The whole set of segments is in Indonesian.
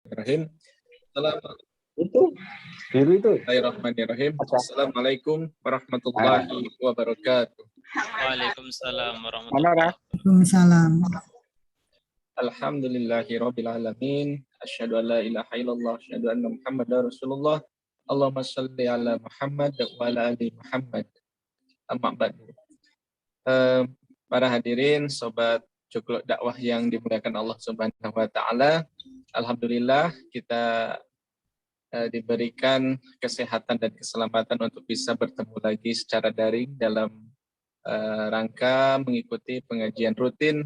Bismillahirrahmanirrahim. Itu biru itu. Bismillahirrahmanirrahim. Apa? Assalamualaikum warahmatullahi wabarakatuh. Waalaikumsalam Mana, Ra? warahmatullahi Waalaikumsalam. Alhamdulillahirabbil alamin. Asyhadu an la ilaha illallah, asyhadu anna Muhammadar Rasulullah. Allahumma shalli ala Muhammad wa ala ali Muhammad. Amma ba'du. Para hadirin, sobat Cukluk Dakwah yang dimuliakan Allah Subhanahu wa taala. Alhamdulillah kita diberikan kesehatan dan keselamatan untuk bisa bertemu lagi secara daring dalam rangka mengikuti pengajian rutin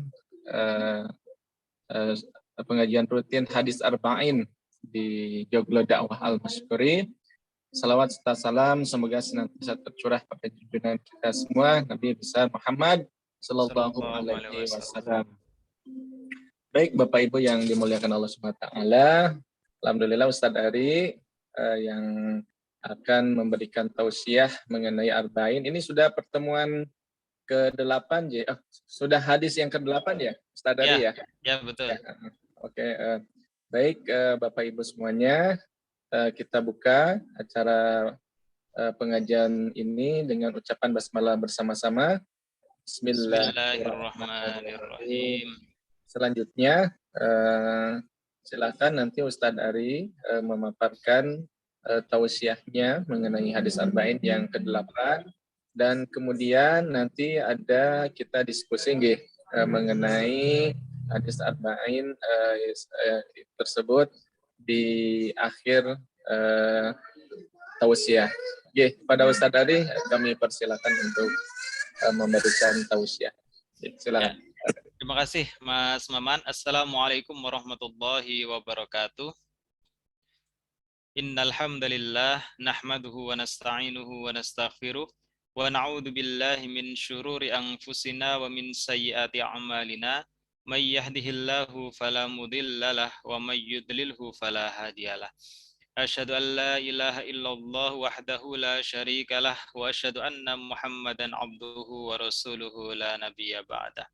hadis arba'in di Joglo Dakwah Al-Masyukuri. Salawat serta salam semoga senantiasa tercurah pada junjungan kita semua Nabi besar Muhammad sallallahu alaihi wasallam. Baik Bapak Ibu yang dimuliakan Allah Subhanahu wa taala, alhamdulillah Ustadz Ari yang akan memberikan tausiah mengenai arba'in. Ini sudah pertemuan ke-8 ya. Sudah hadis yang ke-8 ya, Ustadz Ari ya? Ya, betul. Ya, oke, baik Bapak Ibu semuanya, kita buka acara pengajian ini dengan ucapan basmalah bersama-sama. Bismillahirrahmanirrahim. Selanjutnya silakan nanti Ustadz Ari memaparkan tausiahnya mengenai hadis arba'in yang ke-8 dan kemudian nanti ada kita diskusi mengenai hadis arba'in tersebut di akhir tausiah. Pada Ustadz Ari kami persilakan untuk memberikan tausiah. Silakan. Ya. Terima kasih Mas Maman. Assalamualaikum warahmatullahi wabarakatuh. Innal hamdalillah nahmaduhu wa nasta'inuhu wa nastaghfiruh wa na'udzu billahi min syururi anfusina wa min sayyiati a'malina. May yahdihillahu fala mudhillalah wa may yudlilhu fala hadiyalah. Asyhadu an la ilaha illallah wahdahu la syarikalah wa asyhadu anna Muhammadan abduhu wa rasuluhu la nabiyya ba'dah.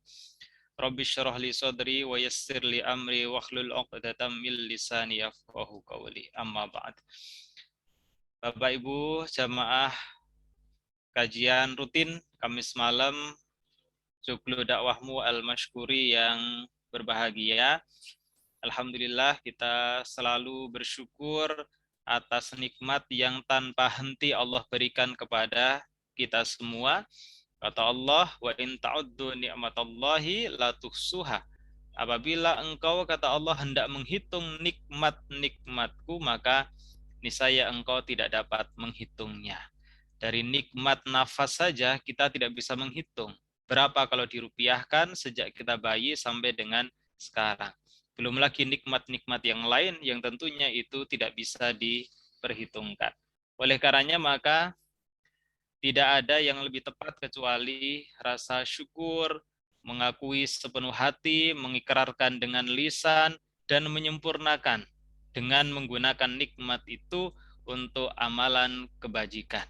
Rabbi syrah li sadri wa yassir li amri wahlul 'uqdatam min lisani yafqahu qawli. Amma ba'd. Bapak Ibu jamaah kajian rutin Kamis malam Joglo Dakwahmu Al-Masyukuri yang berbahagia. Alhamdulillah kita selalu bersyukur atas nikmat yang tanpa henti Allah berikan kepada kita semua. Kata Allah, wa in ta'uddu ni'matallahi la tuhsuha. Apabila engkau, kata Allah, hendak menghitung nikmat-nikmatku, maka niscaya engkau tidak dapat menghitungnya. Dari nikmat nafas saja kita tidak bisa menghitung. Berapa kalau dirupiahkan sejak kita bayi sampai dengan sekarang. Belum lagi nikmat-nikmat yang lain yang tentunya itu tidak bisa diperhitungkan. Oleh karenanya maka tidak ada yang lebih tepat kecuali rasa syukur, mengakui sepenuh hati, mengikrarkan dengan lisan, dan menyempurnakan dengan menggunakan nikmat itu untuk amalan kebajikan.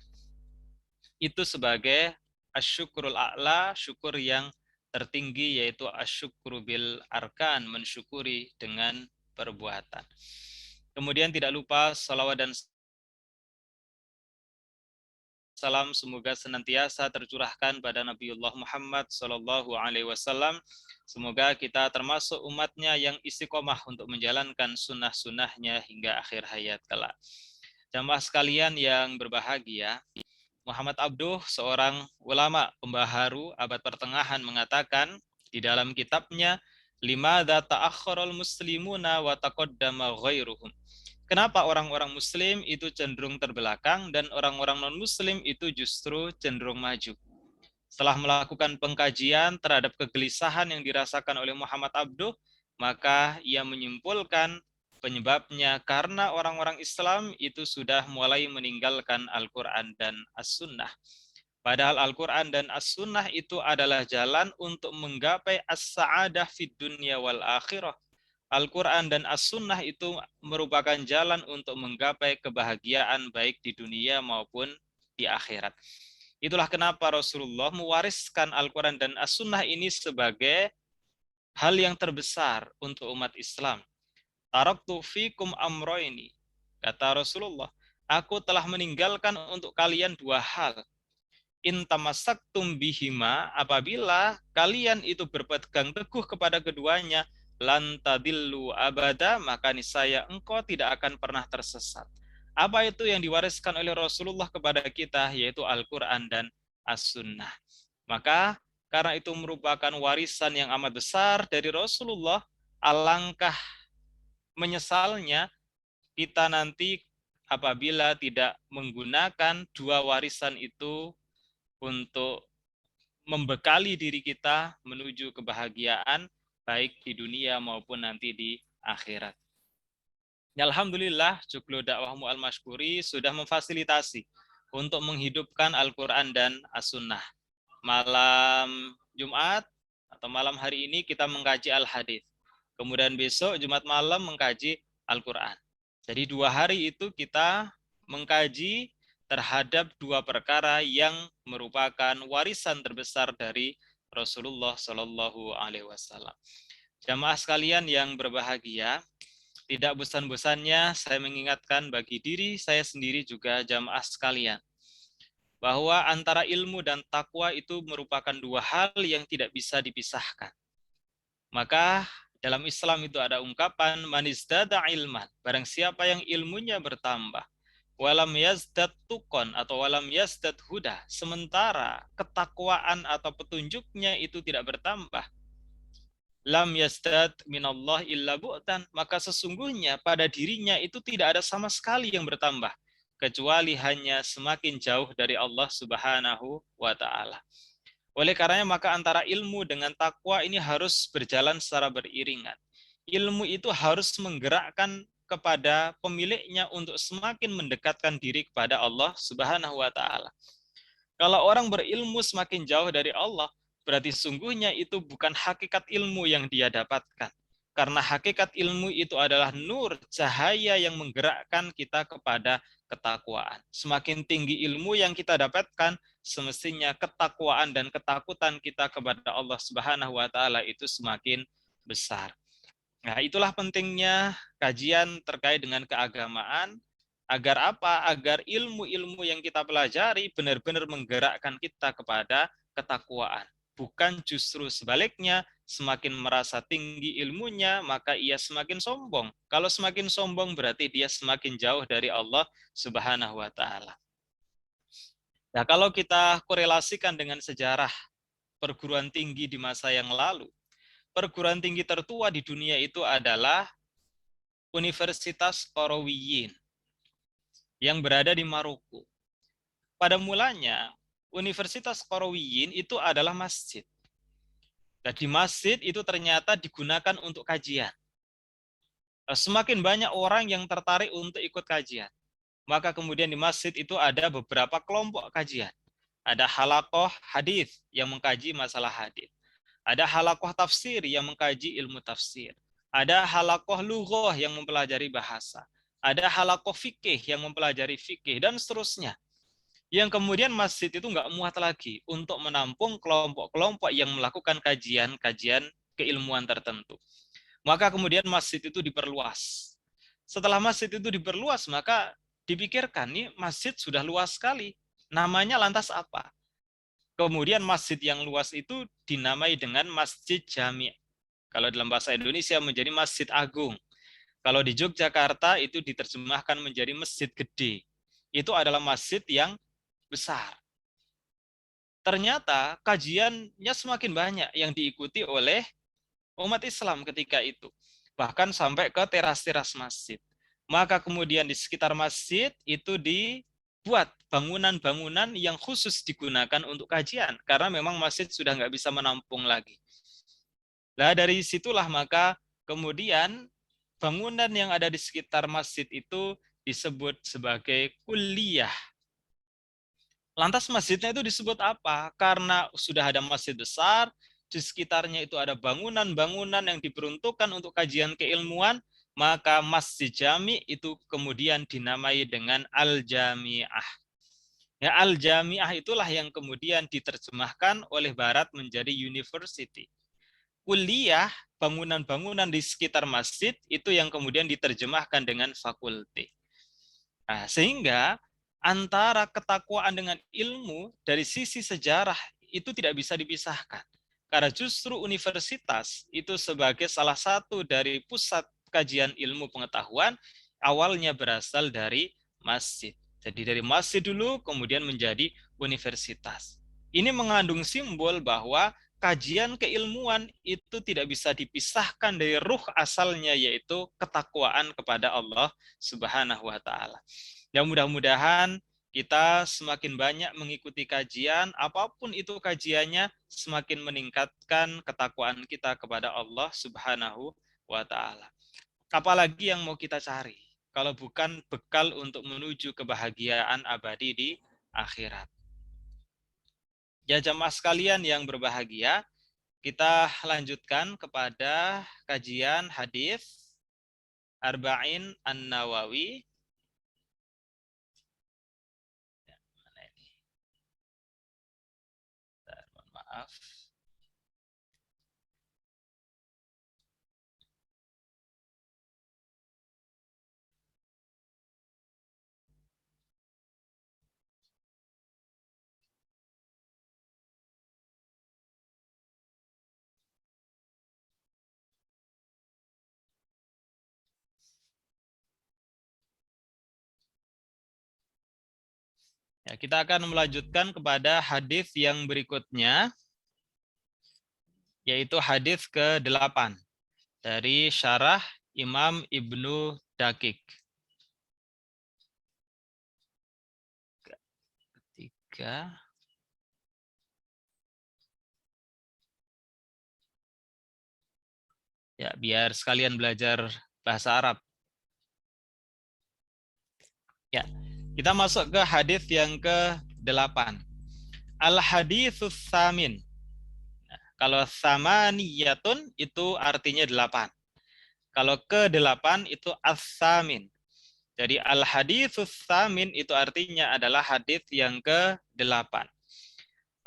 Itu sebagai asyukurul a'la, syukur yang tertinggi, yaitu asyukru bil arkan, mensyukuri dengan perbuatan. Kemudian tidak lupa salawat dan salam semoga senantiasa tercurahkan pada Nabiullah Muhammad SAW. Semoga kita termasuk umatnya yang istiqomah untuk menjalankan sunnah-sunnahnya hingga akhir hayat kelak. Jamaah sekalian yang berbahagia, Muhammad Abduh, seorang ulama pembaharu abad pertengahan, mengatakan di dalam kitabnya, limadza ta'akhkharul muslimuna wa taqaddama ghairuhum. Kenapa orang-orang muslim itu cenderung terbelakang dan orang-orang non-muslim itu justru cenderung maju? Setelah melakukan pengkajian terhadap kegelisahan yang dirasakan oleh Muhammad Abduh, maka ia menyimpulkan penyebabnya karena orang-orang Islam itu sudah mulai meninggalkan Al-Quran dan As-Sunnah. Padahal Al-Quran dan As-Sunnah itu adalah jalan untuk menggapai as-sa'adah fid dunya wal akhirah. Al-Quran dan As-Sunnah itu merupakan jalan untuk menggapai kebahagiaan baik di dunia maupun di akhirat. Itulah kenapa Rasulullah mewariskan Al-Quran dan As-Sunnah ini sebagai hal yang terbesar untuk umat Islam. Taraktu fikum amroini. Kata Rasulullah, aku telah meninggalkan untuk kalian dua hal. In tamassaktum bihima, apabila kalian itu berpegang teguh kepada keduanya, lan tadillu abada, maka niscaya engkau tidak akan pernah tersesat. Apa itu yang diwariskan oleh Rasulullah kepada kita, yaitu Al-Quran dan As-Sunnah. Maka karena itu merupakan warisan yang amat besar dari Rasulullah, alangkah menyesalnya kita nanti apabila tidak menggunakan dua warisan itu untuk membekali diri kita menuju kebahagiaan baik di dunia maupun nanti di akhirat. Alhamdulillah, Joglo Dakwah Mu'al Mashkuri sudah memfasilitasi untuk menghidupkan Al-Quran dan As-Sunnah. Malam Jumat atau malam hari ini kita mengkaji Al-Hadith. Kemudian besok Jumat malam mengkaji Al-Quran. Jadi 2 hari itu kita mengkaji terhadap 2 perkara yang merupakan warisan terbesar dari Rasulullah Shallallahu Alaihi Wasallam. Jamaah sekalian yang berbahagia, tidak bosan-bosannya saya mengingatkan bagi diri saya sendiri juga jamaah sekalian, bahwa antara ilmu dan takwa itu merupakan 2 hal yang tidak bisa dipisahkan. Maka dalam Islam itu ada ungkapan manizdada ilman, barang siapa yang ilmunya bertambah, walam yazdad tukon atau walam yazdad huda, sementara ketakwaan atau petunjuknya itu tidak bertambah, lam yazdad minallah illa bu'tan, maka sesungguhnya pada dirinya itu tidak ada sama sekali yang bertambah, kecuali hanya semakin jauh dari Allah Subhanahu wa ta'ala. Oleh karenanya maka antara ilmu dengan takwa ini harus berjalan secara beriringan. Ilmu itu harus menggerakkan kepada pemiliknya untuk semakin mendekatkan diri kepada Allah Subhanahu wa ta'ala. Kalau orang berilmu semakin jauh dari Allah, berarti sungguhnya itu bukan hakikat ilmu yang dia dapatkan. Karena hakikat ilmu itu adalah nur, cahaya yang menggerakkan kita kepada ketakwaan. Semakin tinggi ilmu yang kita dapatkan, semestinya ketakwaan dan ketakutan kita kepada Allah Subhanahu wa taala itu semakin besar. Nah, itulah pentingnya kajian terkait dengan keagamaan. Agar apa? Agar ilmu-ilmu yang kita pelajari benar-benar menggerakkan kita kepada ketakwaan. Bukan justru sebaliknya, semakin merasa tinggi ilmunya, maka ia semakin sombong. Kalau semakin sombong berarti dia semakin jauh dari Allah Subhanahu wa taala. Nah, kalau kita korelasikan dengan sejarah perguruan tinggi di masa yang lalu, perguruan tinggi tertua di dunia itu adalah Universitas Qarawiyyin yang berada di Maroko. Pada mulanya, Universitas Qarawiyyin itu adalah masjid. Dan di masjid itu ternyata digunakan untuk kajian. Semakin banyak orang yang tertarik untuk ikut kajian. Maka kemudian di masjid itu ada beberapa kelompok kajian. Ada halaqah hadis yang mengkaji masalah hadis. Ada halaqah tafsir yang mengkaji ilmu tafsir. Ada halaqah lughah yang mempelajari bahasa. Ada halaqah fikih yang mempelajari fikih dan seterusnya. Yang kemudian masjid itu nggak muat lagi untuk menampung kelompok-kelompok yang melakukan kajian-kajian keilmuan tertentu. Maka kemudian masjid itu diperluas. Setelah masjid itu diperluas, maka dipikirkan, nih masjid sudah luas sekali. Namanya lantas apa? Kemudian masjid yang luas itu dinamai dengan Masjid Jami'. Kalau dalam bahasa Indonesia menjadi Masjid Agung. Kalau di Yogyakarta itu diterjemahkan menjadi Masjid Gede. Itu adalah masjid yang besar. Ternyata kajiannya semakin banyak yang diikuti oleh umat Islam ketika itu. Bahkan sampai ke teras-teras masjid. Maka kemudian di sekitar masjid itu dibuat bangunan-bangunan yang khusus digunakan untuk kajian. Karena memang masjid sudah nggak bisa menampung lagi. Nah dari situlah maka kemudian bangunan yang ada di sekitar masjid itu disebut sebagai kulliyah. Lantas masjidnya itu disebut apa? Karena sudah ada masjid besar, di sekitarnya itu ada bangunan-bangunan yang diperuntukkan untuk kajian keilmuan, maka Masjid Jami' itu kemudian dinamai dengan Al-Jami'ah. Ya, Al-Jami'ah itulah yang kemudian diterjemahkan oleh Barat menjadi university. kuliah, bangunan-bangunan di sekitar masjid itu yang kemudian diterjemahkan dengan fakulti. Nah, sehingga antara ketakwaan dengan ilmu dari sisi sejarah itu tidak bisa dipisahkan. Karena justru universitas itu sebagai salah satu dari pusat kajian ilmu pengetahuan awalnya berasal dari masjid. Jadi dari masjid dulu kemudian menjadi universitas. Ini mengandung simbol bahwa kajian keilmuan itu tidak bisa dipisahkan dari ruh asalnya, yaitu ketakwaan kepada Allah Subhanahu wa taala. Ya, mudah-mudahan kita semakin banyak mengikuti kajian, apapun itu kajiannya, semakin meningkatkan ketakwaan kita kepada Allah Subhanahu wa taala. Apalagi yang mau kita cari kalau bukan bekal untuk menuju kebahagiaan abadi di akhirat. Ya jamaah sekalian yang berbahagia, kita lanjutkan kepada kajian hadis Arba'in An-Nawawi. Mana ini? Maaf. Ya, kita akan melanjutkan kepada hadis yang berikutnya, yaitu hadis ke-8 dari syarah Imam Ibnu Dakik. Ketiga. Ya, biar sekalian belajar bahasa Arab. Ya, kita masuk ke hadis yang ke-8. Al-haditsus samin. Nah, kalau samaniyatun itu artinya 8. Kalau ke-8 itu as-samin. Jadi al-haditsus samin itu artinya adalah hadis yang ke-8.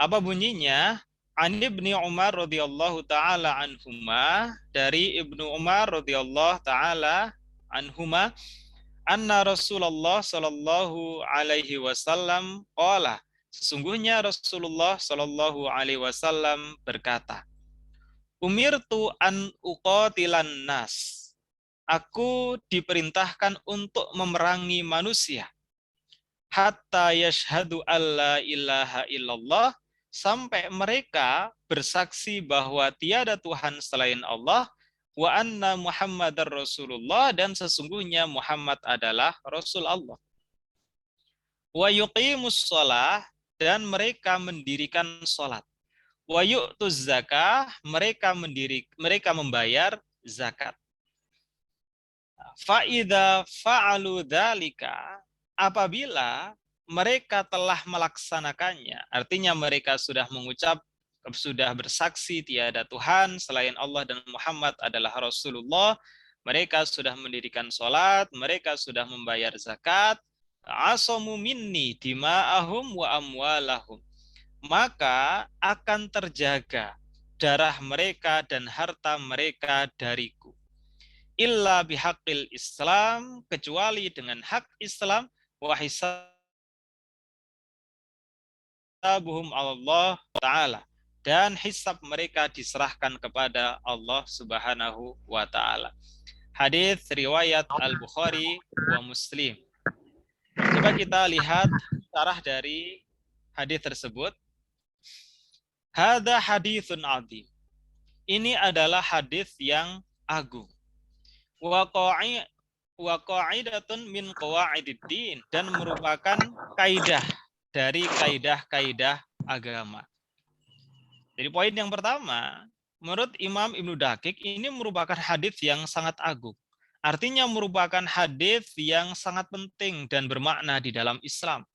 Apa bunyinya? An Ibnu Umar radhiyallahu taala anhuma, dari Ibnu Umar radhiyallahu taala anhuma, anna Rasulullah sallallahu alaihi wasallam qala, sesungguhnya Rasulullah sallallahu alaihi wasallam berkata, umirtu an uqatilan nas, aku diperintahkan untuk memerangi manusia, hatta yashhadu alla ilaha illallah, sampai mereka bersaksi bahwa tiada Tuhan selain Allah, wa anna Muhammadar Rasulullah, dan sesungguhnya Muhammad adalah Rasul Allah. Wa yuqimus shalah, dan mereka mendirikan salat. Wa yu'tuz zakah, mereka membayar zakat. Fa idza fa'alu dzalika, apabila mereka telah melaksanakannya, artinya mereka sudah mengucap, sudah bersaksi tiada Tuhan selain Allah dan Muhammad adalah Rasulullah, mereka sudah mendirikan sholat, mereka sudah membayar zakat, asamu minni dima'ahum wa amwalahum, maka akan terjaga darah mereka dan harta mereka dariku. Illa bihaqqil Islam, kecuali dengan hak Islam, wa hisabuhum Allah Ta'ala, dan hisab mereka diserahkan kepada Allah Subhanahu wa Ta'ala. Hadis riwayat Al-Bukhari wa Muslim. Coba kita lihat syarah dari hadis tersebut. Hadza haditsun azim. Ini adalah hadis yang agung. Wa qa'idatun min qawaididdin, dan merupakan kaidah dari kaidah-kaidah agama. Jadi poin yang pertama, menurut Imam Ibnu Dakik, ini merupakan hadis yang sangat agung. Artinya merupakan hadis yang sangat penting dan bermakna di dalam Islam.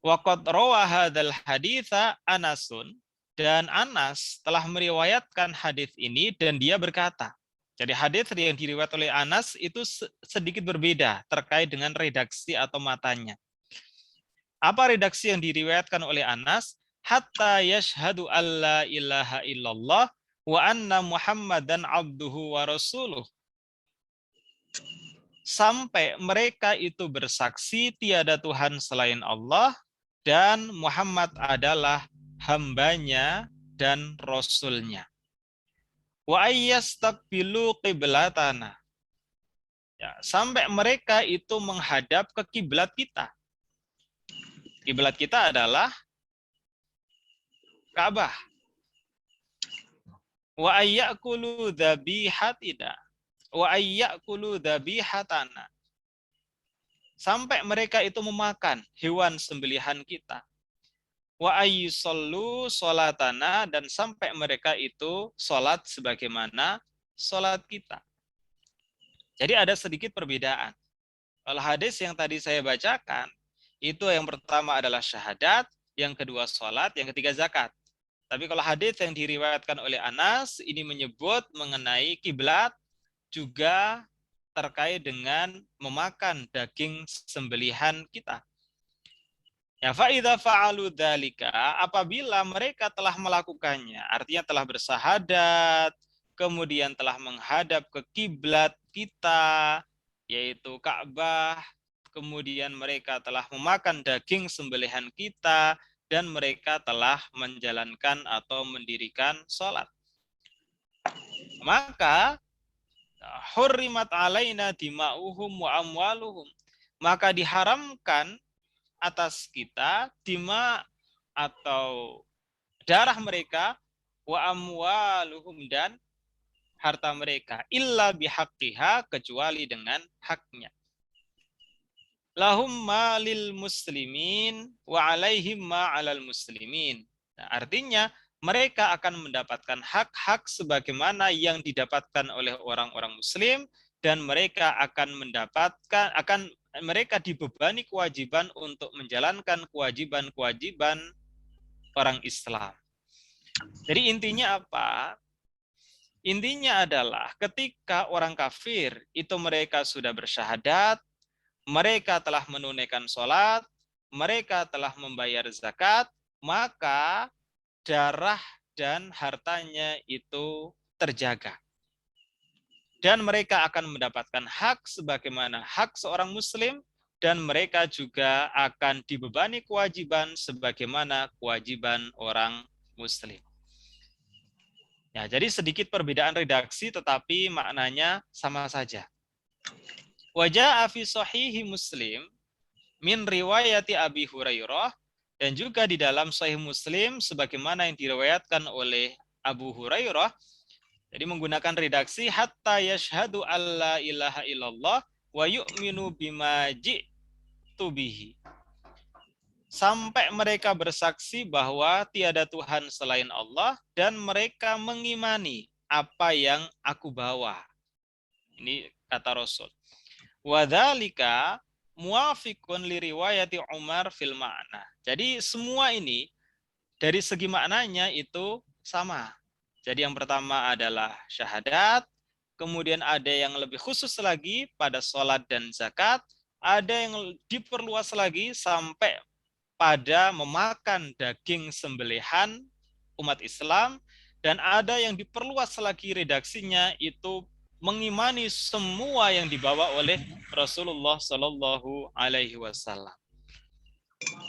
Wa qad rawa hadzal haditsa Anasun, dan Anas telah meriwayatkan hadis ini dan dia berkata. Jadi hadis yang diriwayatkan oleh Anas itu sedikit berbeda terkait dengan redaksi atau matanya. Apa redaksi yang diriwayatkan oleh Anas? Hatta yashhadu alla ilaha illallah, wa anna Muhammadan abduhu wa rasuluh. Sampai mereka itu bersaksi tiada Tuhan selain Allah dan Muhammad adalah hambanya dan rasulnya. Wa ayyastaqbilu qiblatana. Ya, sampai mereka itu menghadap ke kiblat kita. Kiblat kita adalah Ka'bah. Wa ayyakulu dhabihatina. Wa ayyakulu dhabihatana. Sampai mereka itu memakan hewan sembelihan kita. Wa ayyusallu sholatana, dan sampai mereka itu sholat sebagaimana sholat kita. Jadi ada sedikit perbedaan. Kalau hadis yang tadi saya bacakan, itu yang pertama adalah syahadat, yang kedua sholat, yang ketiga zakat. Tapi kalau hadis yang diriwayatkan oleh Anas, ini menyebut mengenai kiblat, juga terkait dengan memakan daging sembelihan kita. Ya, fa'idha fa'alu dzalika, apabila mereka telah melakukannya, artinya telah bersahadat, kemudian telah menghadap ke kiblat kita, yaitu Ka'bah, kemudian mereka telah memakan daging sembelihan kita, dan mereka telah menjalankan atau mendirikan sholat. Maka, hurrimat alaina dima'uhum wa amwaluhum, maka diharamkan atas kita dima atau darah mereka, wa amwaluhum, dan harta mereka, illa bihaqqiha, kecuali dengan haknya. Lahum ma lil muslimin wa alaihim ma alal muslimin. Nah, artinya mereka akan mendapatkan hak-hak sebagaimana yang didapatkan oleh orang-orang muslim, dan mereka mereka dibebani kewajiban untuk menjalankan kewajiban-kewajiban orang Islam. Jadi intinya apa? Intinya adalah ketika orang kafir itu mereka sudah bersyahadat, mereka telah menunaikan sholat, mereka telah membayar zakat, maka darah dan hartanya itu terjaga. Dan mereka akan mendapatkan hak sebagaimana hak seorang muslim, dan mereka juga akan dibebani kewajiban sebagaimana kewajiban orang muslim. Ya, jadi sedikit perbedaan redaksi tetapi maknanya sama saja. Wa jaa'a fi shahihi Muslim min riwayati Abi Hurairah, dan juga di dalam Sahih Muslim sebagaimana yang diriwayatkan oleh Abu Hurairah, jadi menggunakan redaksi hatta yashhadu alla ilaha illallah wa yu'minu bima ji'tu bihi. Sampai mereka bersaksi bahwa tiada Tuhan selain Allah, dan mereka mengimani apa yang aku bawa. Ini kata Rasul. Wa dzalika muwafiqun li riwayati Umar fil ma'na. Jadi semua ini dari segi maknanya itu sama. Jadi yang pertama adalah syahadat, kemudian ada yang lebih khusus lagi pada sholat dan zakat, ada yang diperluas lagi sampai pada memakan daging sembelihan umat Islam, dan ada yang diperluas lagi redaksinya itu mengimani semua yang dibawa oleh Rasulullah Shallallahu Alaihi Wasallam.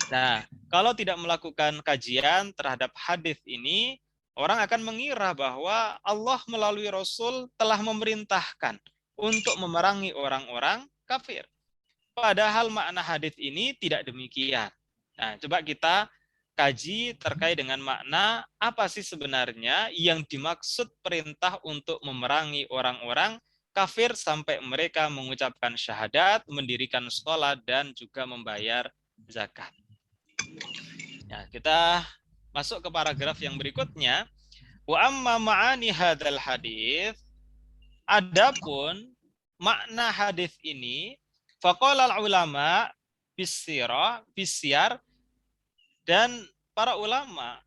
Nah, kalau tidak melakukan kajian terhadap hadis ini, orang akan mengira bahwa Allah melalui Rasul telah memerintahkan untuk memerangi orang-orang kafir. Padahal makna hadis ini tidak demikian. Nah, coba kita kaji terkait dengan makna apa sih sebenarnya yang dimaksud perintah untuk memerangi orang-orang kafir sampai mereka mengucapkan syahadat, mendirikan sholat, dan juga membayar zakat. Nah, kita masuk ke paragraf yang berikutnya. Wa amma ma'ani hadzal hadits, adapun makna hadis ini, faqala ulama bisyar, dan para ulama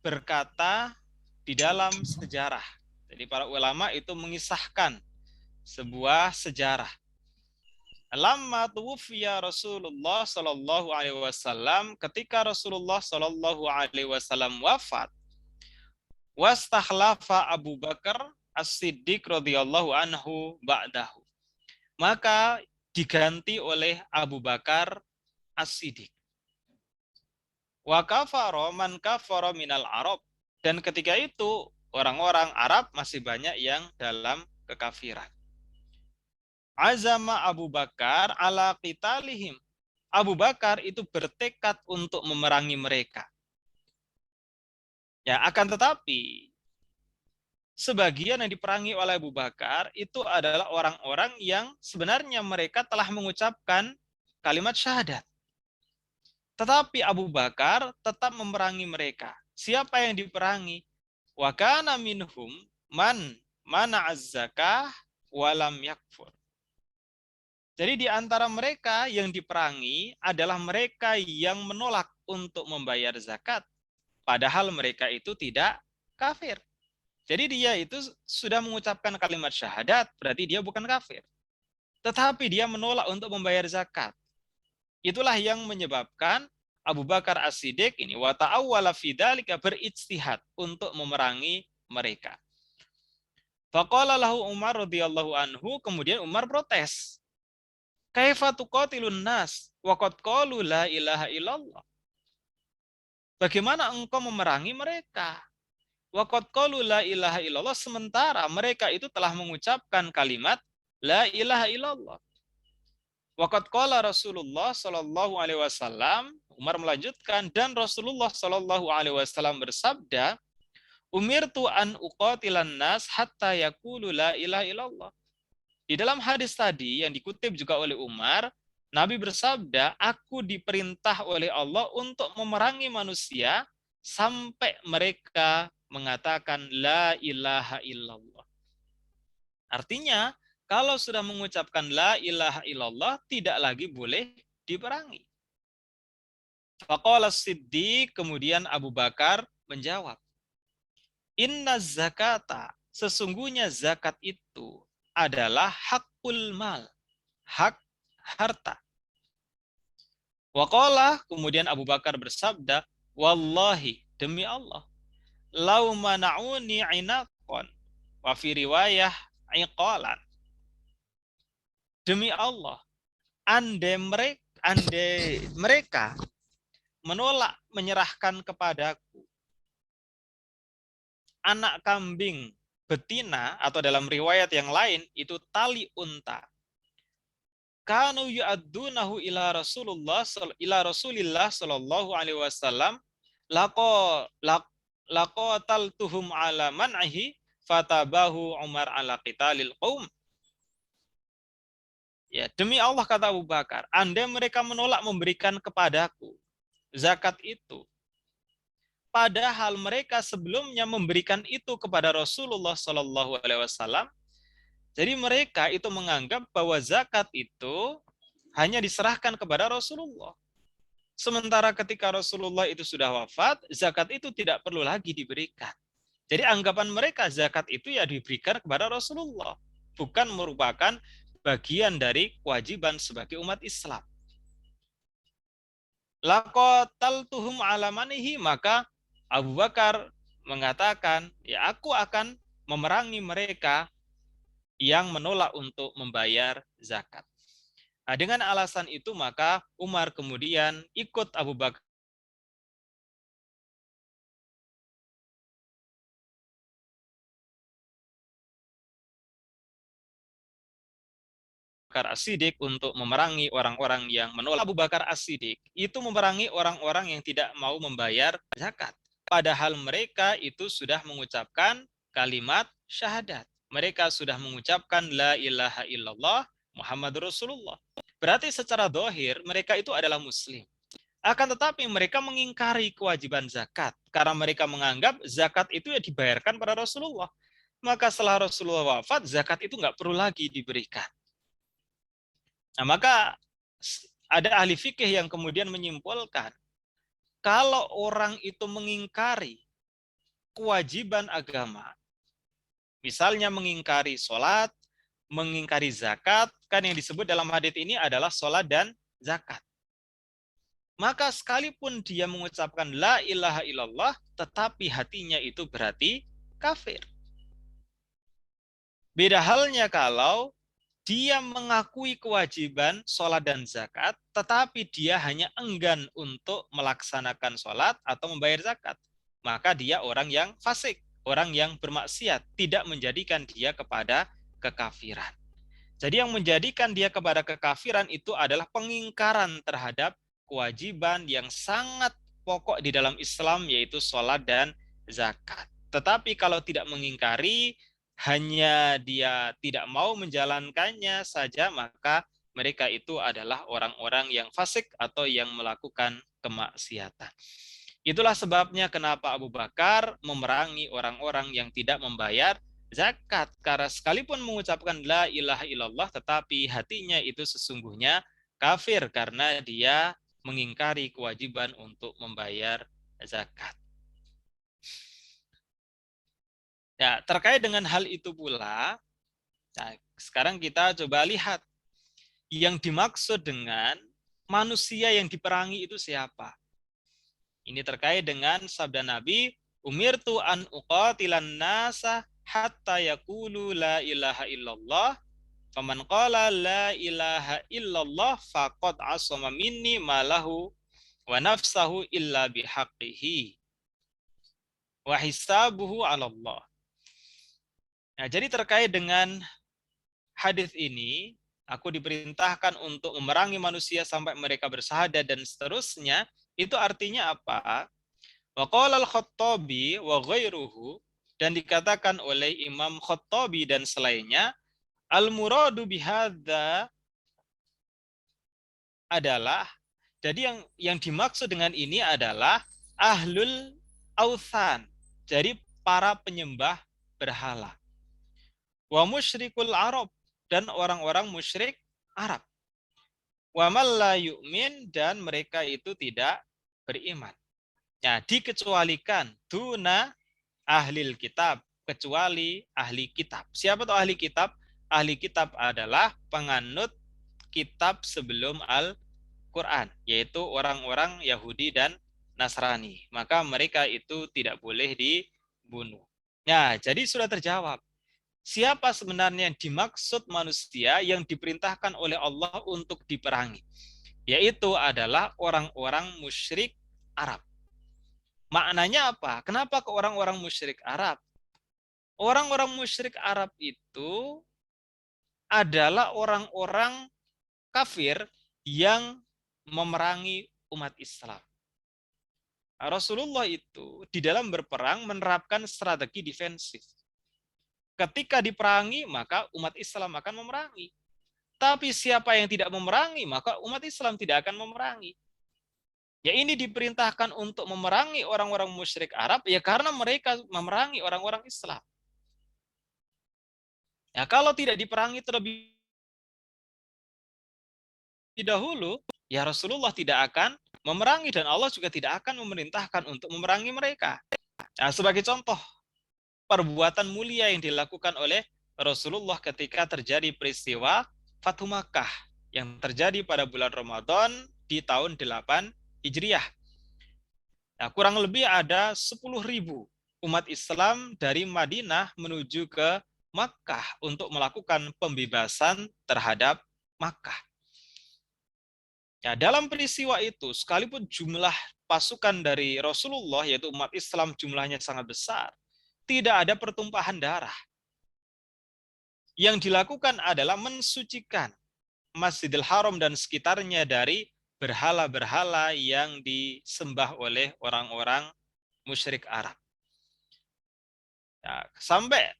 berkata di dalam sejarah. Jadi para ulama itu mengisahkan sebuah sejarah. Lamma tuwfiya Rasulullah sallallahu alaihi wasallam, ketika Rasulullah sallallahu alaihi wasallam wafat, Wastakhlafa Abu Bakar As-Siddiq radhiyallahu anhu ba'dahu. Maka diganti oleh Abu Bakar As-Siddiq. Wa kafara man kafara minal Arab. Dan ketika itu orang-orang Arab masih banyak yang dalam kekafiran. Azama Abu Bakar ala qitalihim. Abu Bakar itu bertekad untuk memerangi mereka. Ya, akan tetapi sebagian yang diperangi oleh Abu Bakar itu adalah orang-orang yang sebenarnya mereka telah mengucapkan kalimat syahadat. Tetapi Abu Bakar tetap memerangi mereka. Siapa yang diperangi? Wa kana minhum man mana'az zakah walam yakfur. Jadi di antara mereka yang diperangi adalah mereka yang menolak untuk membayar zakat. Padahal mereka itu tidak kafir. Jadi dia itu sudah mengucapkan kalimat syahadat, berarti dia bukan kafir. Tetapi dia menolak untuk membayar zakat. Itulah yang menyebabkan Abu Bakar As-Siddiq ini wa ta'awwala fi dzalika berijtihad untuk memerangi mereka. Faqala lahu Umar radhiyallahu anhu, kemudian Umar protes. Kaifa tuqatilun nas wa qad qalu la ilaha illallah. Bagaimana engkau memerangi mereka? Wa qad qalu la ilaha illallah, sementara mereka itu telah mengucapkan kalimat la ilaha illallah. Wa qad qala Rasulullah sallallahu alaihi wasallam, Umar melanjutkan, dan Rasulullah sallallahu alaihi wasallam bersabda, umirtu an uqatilan nas hatta yaqulu la ilaha illallah. Di dalam hadis tadi yang dikutip juga oleh Umar, Nabi bersabda, aku diperintah oleh Allah untuk memerangi manusia sampai mereka mengatakan la ilaha illallah. Artinya, kalau sudah mengucapkan la ilaha illallah, tidak lagi boleh diperangi. Faqala Siddiq, kemudian Abu Bakar menjawab, inna zakata, sesungguhnya zakat itu adalah hakul mal, hak harta. Waqala, kemudian Abu Bakar bersabda, wallahi, demi Allah, lau mana'uni inaqon, wa fi riwayah iqalan. Demi Allah, andai mereka menolak menyerahkan kepadaku anak kambing betina, atau dalam riwayat yang lain itu tali unta, kanu yu'addunahu ila Rasulillah sallallahu alaihi wasallam laqataltuhum ala man'ihi fatabahu Umar ala qitalil qaum. Ya, demi Allah, kata Abu Bakar, andai mereka menolak memberikan kepadaku zakat itu, padahal mereka sebelumnya memberikan itu kepada Rasulullah Shallallahu Alaihi Wasallam. Jadi mereka itu menganggap bahwa zakat itu hanya diserahkan kepada Rasulullah. Sementara ketika Rasulullah itu sudah wafat, zakat itu tidak perlu lagi diberikan. Jadi anggapan mereka zakat itu ya diberikan kepada Rasulullah, bukan merupakan bagian dari kewajiban sebagai umat Islam. Laqataltuhum ala manihi, maka Abu Bakar mengatakan, ya aku akan memerangi mereka yang menolak untuk membayar zakat. Nah, dengan alasan itu maka Umar kemudian ikut Abu Bakar As-Siddiq untuk memerangi orang-orang yang menolak. Abu Bakar As-Siddiq itu memerangi orang-orang yang tidak mau membayar zakat. Padahal mereka itu sudah mengucapkan kalimat syahadat. Mereka sudah mengucapkan la ilaha illallah Muhammadur Rasulullah. Berarti secara zahir mereka itu adalah muslim. Akan tetapi mereka mengingkari kewajiban zakat karena mereka menganggap zakat itu ya dibayarkan pada Rasulullah. Maka setelah Rasulullah wafat, zakat itu nggak perlu lagi diberikan. Nah, maka ada ahli fikih yang kemudian menyimpulkan, kalau orang itu mengingkari kewajiban agama, misalnya mengingkari sholat, mengingkari zakat, kan yang disebut dalam hadits ini adalah sholat dan zakat. maka sekalipun dia mengucapkan la ilaha illallah, tetapi hatinya itu berarti kafir. Beda halnya kalau dia mengakui kewajiban sholat dan zakat, tetapi dia hanya enggan untuk melaksanakan sholat atau membayar zakat. Maka dia orang yang fasik, orang yang bermaksiat, tidak menjadikan dia kepada kekafiran. Jadi yang menjadikan dia kepada kekafiran itu adalah pengingkaran terhadap kewajiban yang sangat pokok di dalam Islam, yaitu sholat dan zakat. Tetapi kalau tidak mengingkari, hanya dia tidak mau menjalankannya saja, maka mereka itu adalah orang-orang yang fasik atau yang melakukan kemaksiatan. Itulah sebabnya kenapa Abu Bakar memerangi orang-orang yang tidak membayar zakat, karena sekalipun mengucapkan la ilaha illallah, tetapi hatinya itu sesungguhnya kafir karena dia mengingkari kewajiban untuk membayar zakat. Ya, terkait dengan hal itu pula, nah, sekarang kita coba lihat yang dimaksud dengan manusia yang diperangi itu siapa. Ini terkait dengan sabda Nabi, umirtu an uqatilan nasa hatta yaqulu la ilaha illallah, faman qala la ilaha illallah faqad asama minni malahu wa nafsahu illa bihaqqihi wa hisabuhu 'ala Allah. Nah, jadi terkait dengan hadis ini, aku diperintahkan untuk memerangi manusia sampai mereka bersahadat dan seterusnya. Itu artinya apa? Wa qala al-Khattabi wa ghairuhu, dan dikatakan oleh Imam Khattabi dan selainnya, al-muradu bihadza adalah, jadi yang dimaksud dengan ini adalah ahlul authan, jadi para penyembah berhala. Wa musyrikul Arab, dan orang-orang musyrik Arab. Wa man la yu'min, dan mereka itu tidak beriman. Nah, dikecualikan duna ahlil kitab, kecuali ahli kitab. Siapa tuh ahli kitab? Ahli kitab adalah penganut kitab sebelum Al-Quran, yaitu orang-orang Yahudi dan Nasrani. Maka mereka itu tidak boleh dibunuh. Nah, jadi sudah terjawab. Siapa sebenarnya yang dimaksud manusia yang diperintahkan oleh Allah untuk diperangi? Yaitu adalah orang-orang musyrik Arab. Maknanya apa? Kenapa ke orang-orang musyrik Arab? Orang-orang musyrik Arab itu adalah orang-orang kafir yang memerangi umat Islam. Rasulullah itu di dalam berperang menerapkan strategi defensif. Ketika diperangi, maka umat Islam akan memerangi. Tapi siapa yang tidak memerangi, maka umat Islam tidak akan memerangi. Ya, ini diperintahkan untuk memerangi orang-orang musyrik Arab, ya karena mereka memerangi orang-orang Islam. Ya, kalau tidak diperangi terlebih dahulu, ya Rasulullah tidak akan memerangi, dan Allah juga tidak akan memerintahkan untuk memerangi mereka. Nah, sebagai contoh, perbuatan mulia yang dilakukan oleh Rasulullah ketika terjadi peristiwa Fathu Makkah yang terjadi pada bulan Ramadan di tahun 8 Hijriah. Nah, kurang lebih ada 10.000 umat Islam dari Madinah menuju ke Makkah untuk melakukan pembebasan terhadap Makkah. Ya, dalam peristiwa itu, sekalipun jumlah pasukan dari Rasulullah, yaitu umat Islam, jumlahnya sangat besar, tidak ada pertumpahan darah. Yang dilakukan adalah mensucikan Masjidil Haram dan sekitarnya dari berhala-berhala yang disembah oleh orang-orang musyrik Arab. Nah, sampai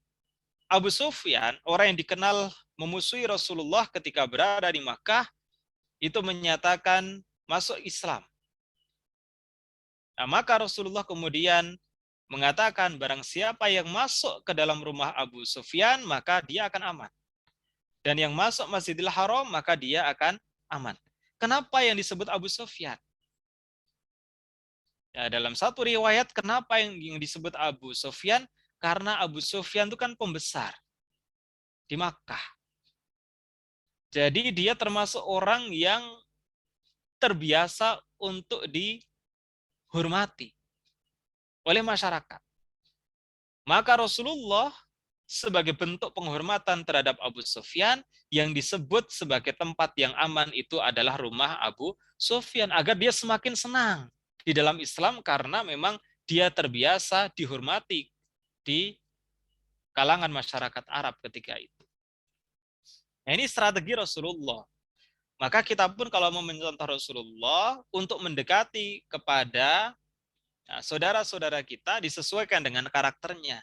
Abu Sufyan, orang yang dikenal memusuhi Rasulullah ketika berada di Makkah, itu menyatakan masuk Islam. Nah, maka Rasulullah kemudian mengatakan barang siapa yang masuk ke dalam rumah Abu Sufyan, maka dia akan aman. Dan yang masuk Masjidil Haram, maka dia akan aman. Kenapa yang disebut Abu Sufyan? Ya, dalam satu riwayat, kenapa yang disebut Abu Sufyan? Karena Abu Sufyan itu kan pembesar di Makkah. Jadi dia termasuk orang yang terbiasa untuk dihormati oleh masyarakat. Maka Rasulullah sebagai bentuk penghormatan terhadap Abu Sufyan, yang disebut sebagai tempat yang aman itu adalah rumah Abu Sufyan, agar dia semakin senang di dalam Islam karena memang dia terbiasa dihormati di kalangan masyarakat Arab ketika itu. Nah, ini strategi Rasulullah. Maka kita pun kalau mau mencontoh Rasulullah untuk mendekati kepada saudara-saudara kita disesuaikan dengan karakternya.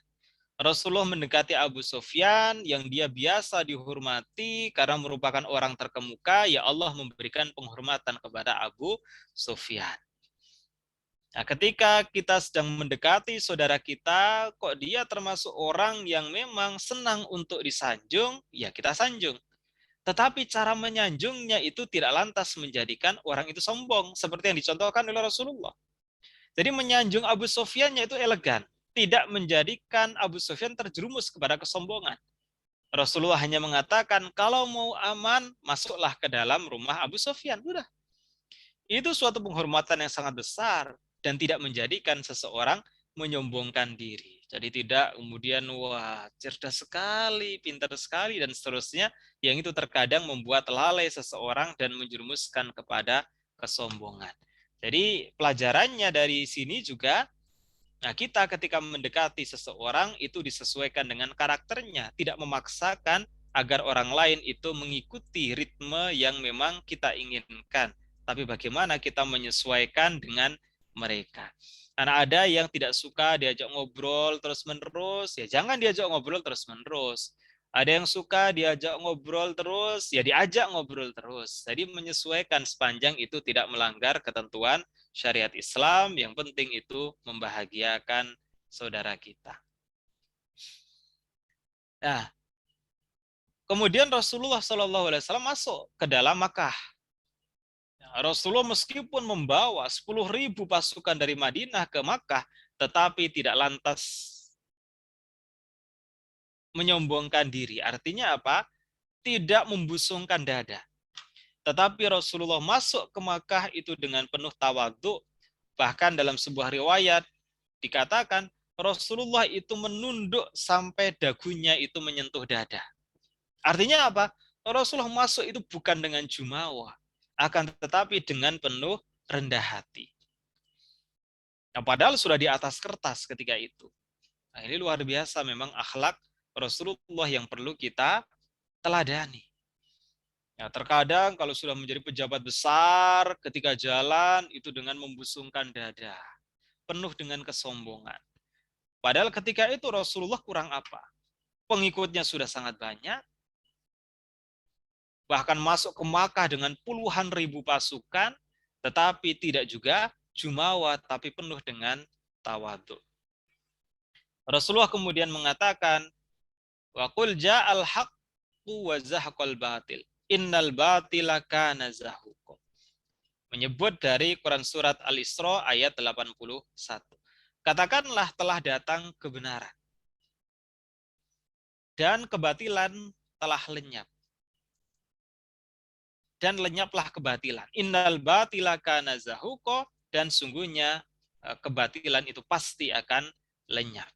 Rasulullah mendekati Abu Sufyan yang dia biasa dihormati karena merupakan orang terkemuka, ya Allah memberikan penghormatan kepada Abu Sufyan. Nah, ketika kita sedang mendekati saudara kita, kok dia termasuk orang yang memang senang untuk disanjung, ya kita sanjung. Tetapi cara menyanjungnya itu tidak lantas menjadikan orang itu sombong, seperti yang dicontohkan oleh Rasulullah. Jadi menyanjung Abu Sufyan-nya itu elegan, tidak menjadikan Abu Sufyan terjerumus kepada kesombongan. Rasulullah hanya mengatakan, kalau mau aman, masuklah ke dalam rumah Abu Sufyan. Udah. Itu suatu penghormatan yang sangat besar dan tidak menjadikan seseorang menyombongkan diri. Jadi tidak kemudian, wah cerdas sekali, pintar sekali, dan seterusnya, yang itu terkadang membuat lalai seseorang dan menjerumuskan kepada kesombongan. Jadi pelajarannya dari sini juga, nah kita ketika mendekati seseorang itu disesuaikan dengan karakternya, tidak memaksakan agar orang lain itu mengikuti ritme yang memang kita inginkan, tapi bagaimana kita menyesuaikan dengan mereka. Karena ada yang tidak suka diajak ngobrol terus-menerus, ya jangan diajak ngobrol terus-menerus. Ada yang suka diajak ngobrol terus, ya diajak ngobrol terus. Jadi menyesuaikan sepanjang itu tidak melanggar ketentuan syariat Islam, yang penting itu membahagiakan saudara kita. Nah, kemudian Rasulullah SAW masuk ke dalam Makkah. Rasulullah meskipun membawa 10.000 pasukan dari Madinah ke Makkah, tetapi tidak lantas menyombongkan diri. Artinya apa? Tidak membusungkan dada. Tetapi Rasulullah masuk ke Makkah itu dengan penuh tawadhu. Bahkan dalam sebuah riwayat dikatakan Rasulullah itu menunduk sampai dagunya itu menyentuh dada. Artinya apa? Rasulullah masuk itu bukan dengan jumawa, akan tetapi dengan penuh rendah hati. Nah, padahal sudah di atas kertas ketika itu. Nah, ini luar biasa memang akhlak Rasulullah yang perlu kita teladani. Ya, terkadang kalau sudah menjadi pejabat besar, ketika jalan itu dengan membusungkan dada, penuh dengan kesombongan. Padahal ketika itu Rasulullah kurang apa? Pengikutnya sudah sangat banyak, bahkan masuk ke Makkah dengan puluhan ribu pasukan, tetapi tidak juga jumawa, tapi penuh dengan tawadhu. Rasulullah kemudian mengatakan, wa qul ja'al haqqu wa zahaqal batil, innal batila kana zahuqa. Menyebut dari Quran surat Al-Isra ayat 81. Katakanlah telah datang kebenaran dan kebatilan telah lenyap. Dan lenyaplah kebatilan. Innal batila kana zahuqa, dan sungguhnya kebatilan itu pasti akan lenyap.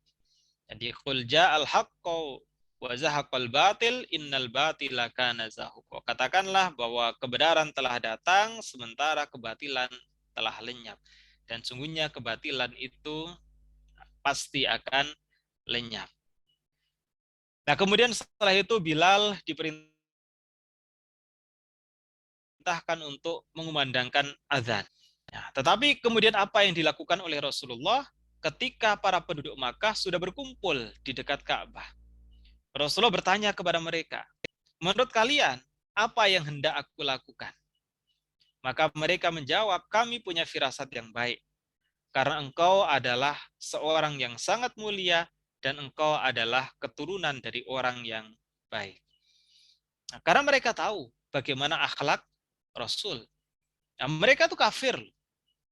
Jadi qul ja'al haqqu wa zahaqal batil innal batila kana zahuqa. Katakanlah bahwa kebenaran telah datang sementara kebatilan telah lenyap. Dan sungguhnya kebatilan itu pasti akan lenyap. Nah, kemudian setelah itu Bilal diperintahkan untuk mengumandangkan azan. Nah, tetapi kemudian apa yang dilakukan oleh Rasulullah ketika para penduduk Makkah sudah berkumpul di dekat Ka'bah? Rasulullah bertanya kepada mereka, menurut kalian apa yang hendak aku lakukan? Maka mereka menjawab, kami punya firasat yang baik, karena engkau adalah seorang yang sangat mulia dan engkau adalah keturunan dari orang yang baik. Nah, karena mereka tahu bagaimana akhlak Rasul. Nah, mereka itu kafir.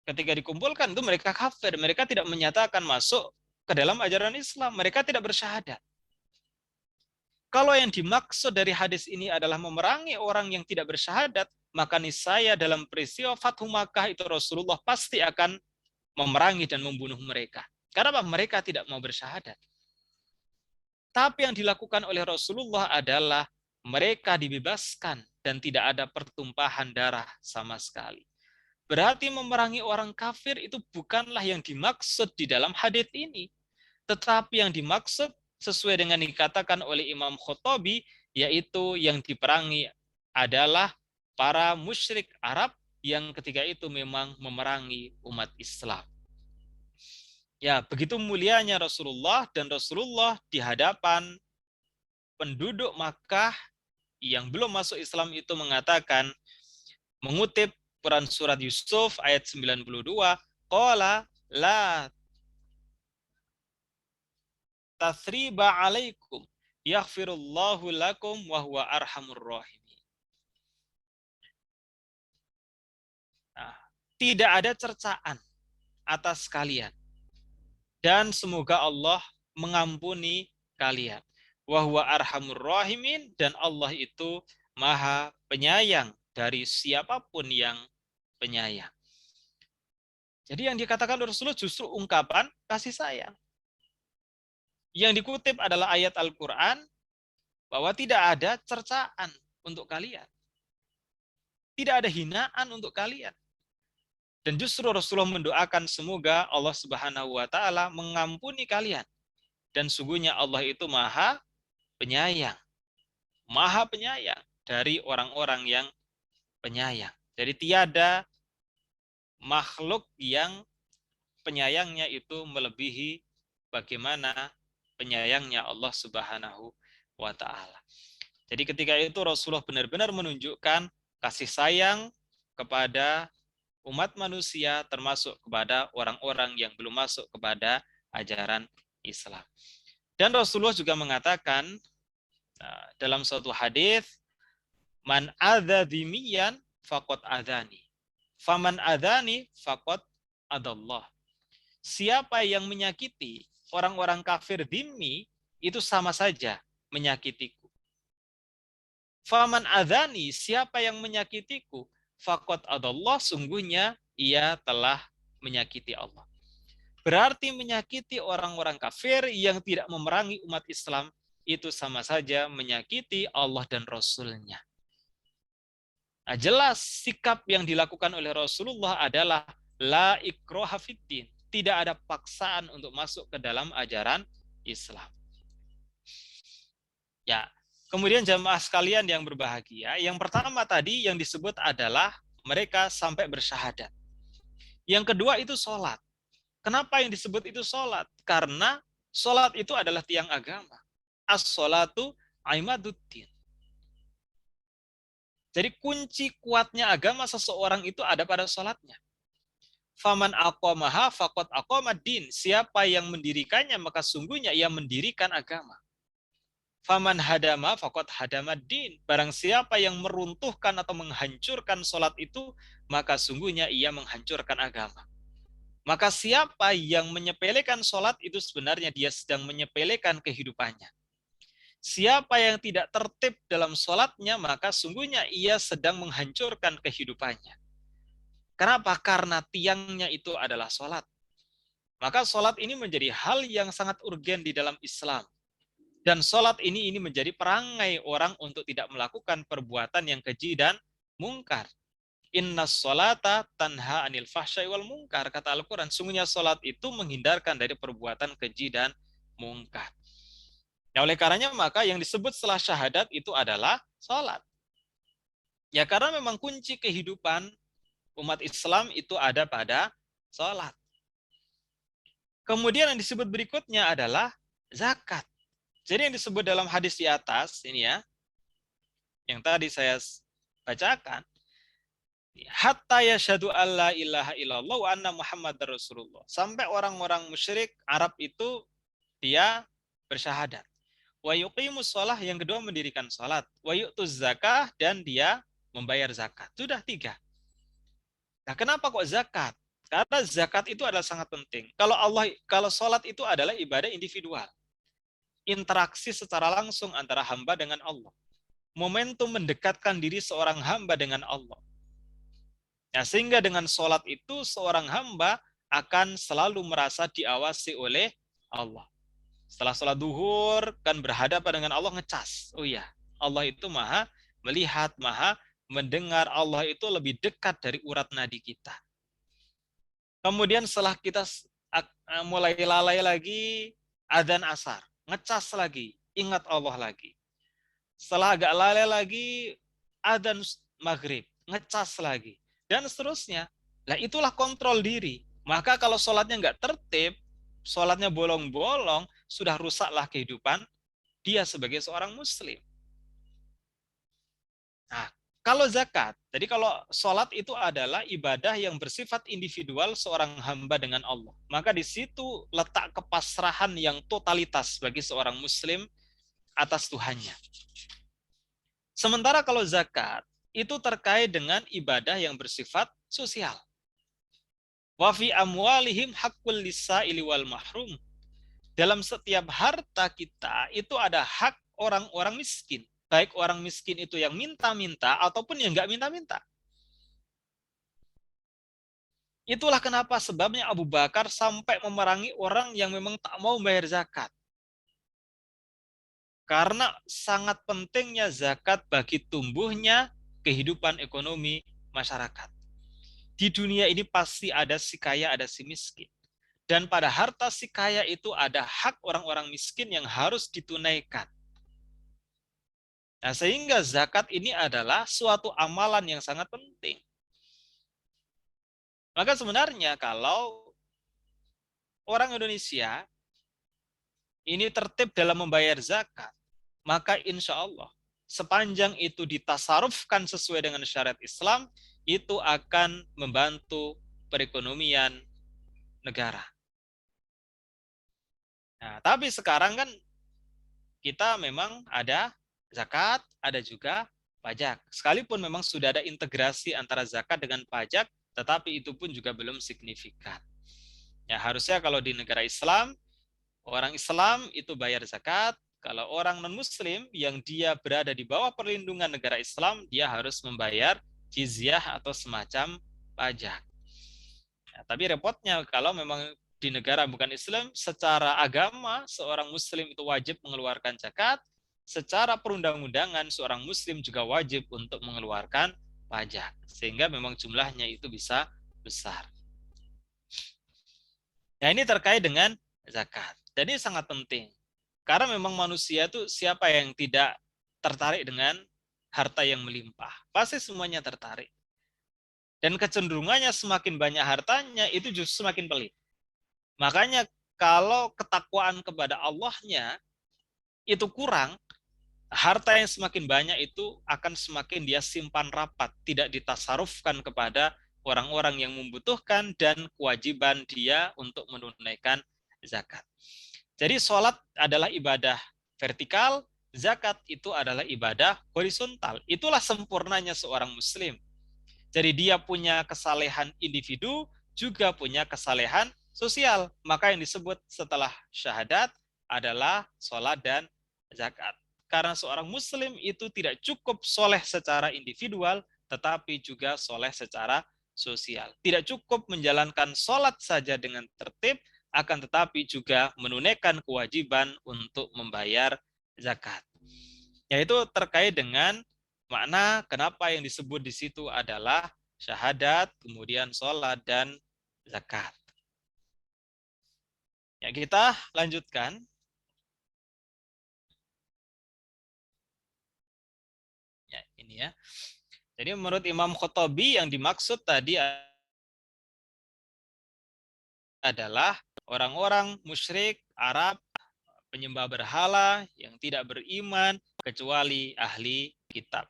Ketika dikumpulkan itu mereka kafir. Mereka tidak menyatakan masuk ke dalam ajaran Islam. Mereka tidak bersyahadat. Kalau yang dimaksud dari hadis ini adalah memerangi orang yang tidak bersyahadat, maka niscaya dalam peristiwa Fathu Makkah itu Rasulullah pasti akan memerangi dan membunuh mereka. Karena mereka tidak mau bersyahadat. Tapi yang dilakukan oleh Rasulullah adalah mereka dibebaskan dan tidak ada pertumpahan darah sama sekali. Berarti memerangi orang kafir itu bukanlah yang dimaksud di dalam hadits ini. Tetapi yang dimaksud sesuai dengan dikatakan oleh Imam Khattabi, yaitu yang diperangi adalah para musyrik Arab yang ketika itu memang memerangi umat Islam. Ya, begitu mulianya Rasulullah, dan Rasulullah di hadapan penduduk Makkah yang belum masuk Islam itu mengatakan, mengutip Quran surat Yusuf ayat 92, qala la tathriba alaikum yaghfirullahu lakum wa huwa arhamur rahimin. Nah, tidak ada cercaan atas kalian dan semoga Allah mengampuni kalian. Wa huwa arhamur rahimin, dan Allah itu maha penyayang dari siapapun yang penyayang. Jadi yang dikatakan Rasulullah justru ungkapan kasih sayang. Yang dikutip adalah ayat Al-Quran bahwa tidak ada cercaan untuk kalian. Tidak ada hinaan untuk kalian. Dan justru Rasulullah mendoakan semoga Allah Subhanahu wa taala mengampuni kalian. Dan sungguhnya Allah itu maha penyayang. Maha penyayang dari orang-orang yang penyayang. Jadi tiada makhluk yang penyayangnya itu melebihi bagaimana penyayangnya Allah Subhanahu wa taala. Jadi ketika itu Rasulullah benar-benar menunjukkan kasih sayang kepada umat manusia, termasuk kepada orang-orang yang belum masuk kepada ajaran Islam. Dan Rasulullah juga mengatakan dalam suatu hadis, man adza dhimmiyan faqad adzani. Faman adzani faqad adallah. Siapa yang menyakiti orang-orang kafir dhimmi, itu sama saja menyakitiku. Faman adzani, siapa yang menyakitiku, faqad adallah, sungguhnya ia telah menyakiti Allah. Berarti menyakiti orang-orang kafir yang tidak memerangi umat Islam itu sama saja menyakiti Allah dan Rasul-Nya. Nah, jelas sikap yang dilakukan oleh Rasulullah adalah la ikraha fiddin. Tidak ada paksaan untuk masuk ke dalam ajaran Islam. Ya, kemudian jamaah sekalian yang berbahagia, yang pertama tadi yang disebut adalah mereka sampai bersyahadat. Yang kedua itu sholat. Kenapa yang disebut itu sholat? Karena sholat itu adalah tiang agama. As-sholatu aimaduddin. Jadi kunci kuatnya agama seseorang itu ada pada sholatnya. Faman aqamaha faqad aqamad-din. Siapa yang mendirikannya maka sungguhnya ia mendirikan agama. Faman hadama faqad hadamad-din. Barang siapa yang meruntuhkan atau menghancurkan sholat itu, maka sungguhnya ia menghancurkan agama. Maka siapa yang menyepelekan sholat itu sebenarnya dia sedang menyepelekan kehidupannya. Siapa yang tidak tertib dalam sholatnya, maka sungguhnya ia sedang menghancurkan kehidupannya. Kenapa? Karena tiangnya itu adalah sholat. Maka sholat ini menjadi hal yang sangat urgen di dalam Islam. Dan sholat ini menjadi perangai orang untuk tidak melakukan perbuatan yang keji dan mungkar. Inna sholata tanha anil fahsyai wal mungkar. Kata Al-Quran, sungguhnya sholat itu menghindarkan dari perbuatan keji dan mungkar. Ya, oleh karenanya maka yang disebut setelah syahadat itu adalah sholat. Ya karena memang kunci kehidupan umat Islam itu ada pada sholat. Kemudian yang disebut berikutnya adalah zakat. Jadi yang disebut dalam hadis di atas ini ya, yang tadi saya bacakan, hatta yashhadu alla ilaha illallah wa anna muhammadar rasulullah. Sampai orang-orang musyrik Arab itu dia bersyahadat. Wa yuqimus shalah, yang kedua mendirikan salat. Wa yu'tuz zakah, dan dia membayar zakat. Sudah 3. Nah, kenapa kok zakat? Karena zakat itu adalah sangat penting. Kalau salat itu adalah ibadah individual. Interaksi secara langsung antara hamba dengan Allah. Momentum mendekatkan diri seorang hamba dengan Allah. Nah, sehingga dengan sholat itu seorang hamba akan selalu merasa diawasi oleh Allah. Setelah sholat duhur kan berhadapan dengan Allah, ngecas. Oh iya, Allah itu maha melihat, maha mendengar. Allah itu lebih dekat dari urat nadi kita. Kemudian setelah kita mulai lalai lagi, adzan asar, ngecas lagi, ingat Allah lagi. Setelah agak lalai lagi, adzan maghrib, ngecas lagi. Dan seterusnya. Nah, itulah kontrol diri. Maka kalau sholatnya nggak tertib, sholatnya bolong-bolong, sudah rusaklah kehidupan dia sebagai seorang muslim. Nah, kalau zakat, jadi kalau sholat itu adalah ibadah yang bersifat individual seorang hamba dengan Allah. Maka di situ letak kepasrahan yang totalitas bagi seorang muslim atas Tuhannya. Sementara kalau zakat, itu terkait dengan ibadah yang bersifat sosial. Wa fi amwalihim haqqul lisa'ili wal mahrum. Dalam setiap harta kita itu ada hak orang-orang miskin. Baik orang miskin itu yang minta-minta ataupun yang nggak minta-minta. Itulah kenapa sebabnya Abu Bakar sampai memerangi orang yang memang tak mau bayar zakat. Karena sangat pentingnya zakat bagi tumbuhnya kehidupan ekonomi masyarakat. Di dunia ini pasti ada si kaya, ada si miskin. Dan pada harta si kaya itu ada hak orang-orang miskin yang harus ditunaikan. Nah, sehingga zakat ini adalah suatu amalan yang sangat penting. Maka sebenarnya kalau orang Indonesia ini tertib dalam membayar zakat, maka insya Allah sepanjang itu ditasarufkan sesuai dengan syariat Islam, itu akan membantu perekonomian negara. Nah, tapi sekarang kan kita memang ada zakat, ada juga pajak. Sekalipun memang sudah ada integrasi antara zakat dengan pajak, tetapi itu pun juga belum signifikan. Ya, harusnya kalau di negara Islam, orang Islam itu bayar zakat. Kalau orang non-Muslim yang dia berada di bawah perlindungan negara Islam, dia harus membayar jizyah atau semacam pajak. Ya, tapi repotnya kalau memang di negara bukan Islam, secara agama seorang Muslim itu wajib mengeluarkan zakat, secara perundang-undangan seorang Muslim juga wajib untuk mengeluarkan pajak, sehingga memang jumlahnya itu bisa besar. Nah, ini terkait dengan zakat. Dan ini sangat penting. Karena memang manusia itu siapa yang tidak tertarik dengan harta yang melimpah? Pasti semuanya tertarik. Dan kecenderungannya semakin banyak hartanya, itu justru semakin pelit. Makanya kalau ketakwaan kepada Allahnya itu kurang, harta yang semakin banyak itu akan semakin dia simpan rapat, tidak ditasarufkan kepada orang-orang yang membutuhkan dan kewajiban dia untuk menunaikan zakat. Jadi sholat adalah ibadah vertikal, zakat itu adalah ibadah horizontal. Itulah sempurnanya seorang muslim. Jadi dia punya kesalehan individu, juga punya kesalehan sosial. Maka yang disebut setelah syahadat adalah sholat dan zakat. Karena seorang muslim itu tidak cukup soleh secara individual, tetapi juga soleh secara sosial. Tidak cukup menjalankan sholat saja dengan tertib, akan tetapi juga menunaikan kewajiban untuk membayar zakat. Yaitu terkait dengan makna kenapa yang disebut di situ adalah syahadat, kemudian sholat, dan zakat. Ya, kita lanjutkan. Ya, ini ya. Jadi menurut Imam Khattabi yang dimaksud tadi adalah orang-orang musyrik Arab, penyembah berhala yang tidak beriman kecuali ahli kitab.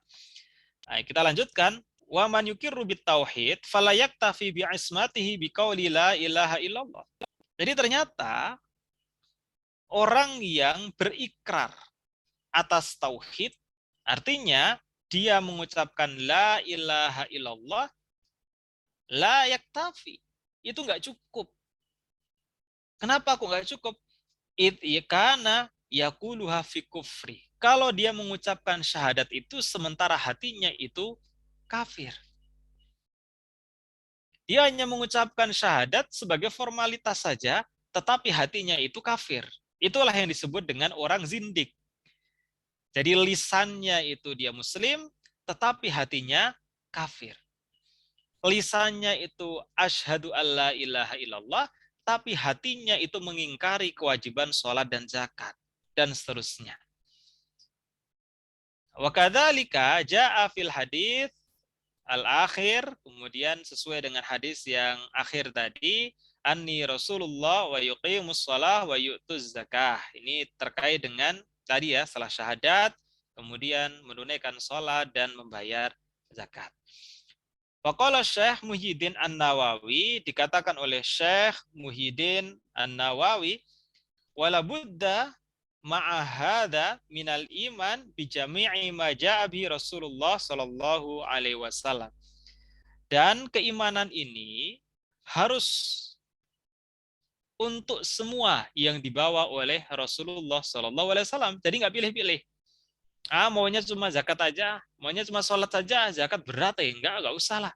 Nah, kita lanjutkan. Wa man yukirru bit tauhid fala yaktafi bi ismatihi bi qauli la ilaha illallah. Jadi ternyata orang yang berikrar atas tauhid, artinya dia mengucapkan la ilaha illallah, la yaktafi. Itu nggak cukup. Kenapa kok nggak cukup? Karena yaquluha fi kufri. Kalau dia mengucapkan syahadat itu sementara hatinya itu kafir. Dia hanya mengucapkan syahadat sebagai formalitas saja, tetapi hatinya itu kafir. Itulah yang disebut dengan orang zindik. Jadi lisannya itu dia muslim, tetapi hatinya kafir. Lisannya itu asyhadu alla ilaha illallah, tapi hatinya itu mengingkari kewajiban sholat dan zakat, dan seterusnya. Wa kadzalika jaa fil hadits al-akhir, kemudian sesuai dengan hadis yang akhir tadi, anni Rasulullah wa yuqimus shalah wa yu'tuz zakah. Ini terkait dengan tadi ya, setelah syahadat, kemudian menunaikan sholat dan membayar zakat. Faqala Syekh Muhyiddin An-Nawawi, dikatakan oleh Syekh Muhyiddin An-Nawawi, wala budda ma'a hadza minal iman bi jami'i ma ja'a bi Rasulullah sallallahu alaihi wasallam. Dan keimanan ini harus untuk semua yang dibawa oleh Rasulullah sallallahu alaihi wasallam. Jadi nggak pilih-pilih. Maunya cuma zakat aja, maunya cuma sholat saja, zakat berat ya, enggak usah lah.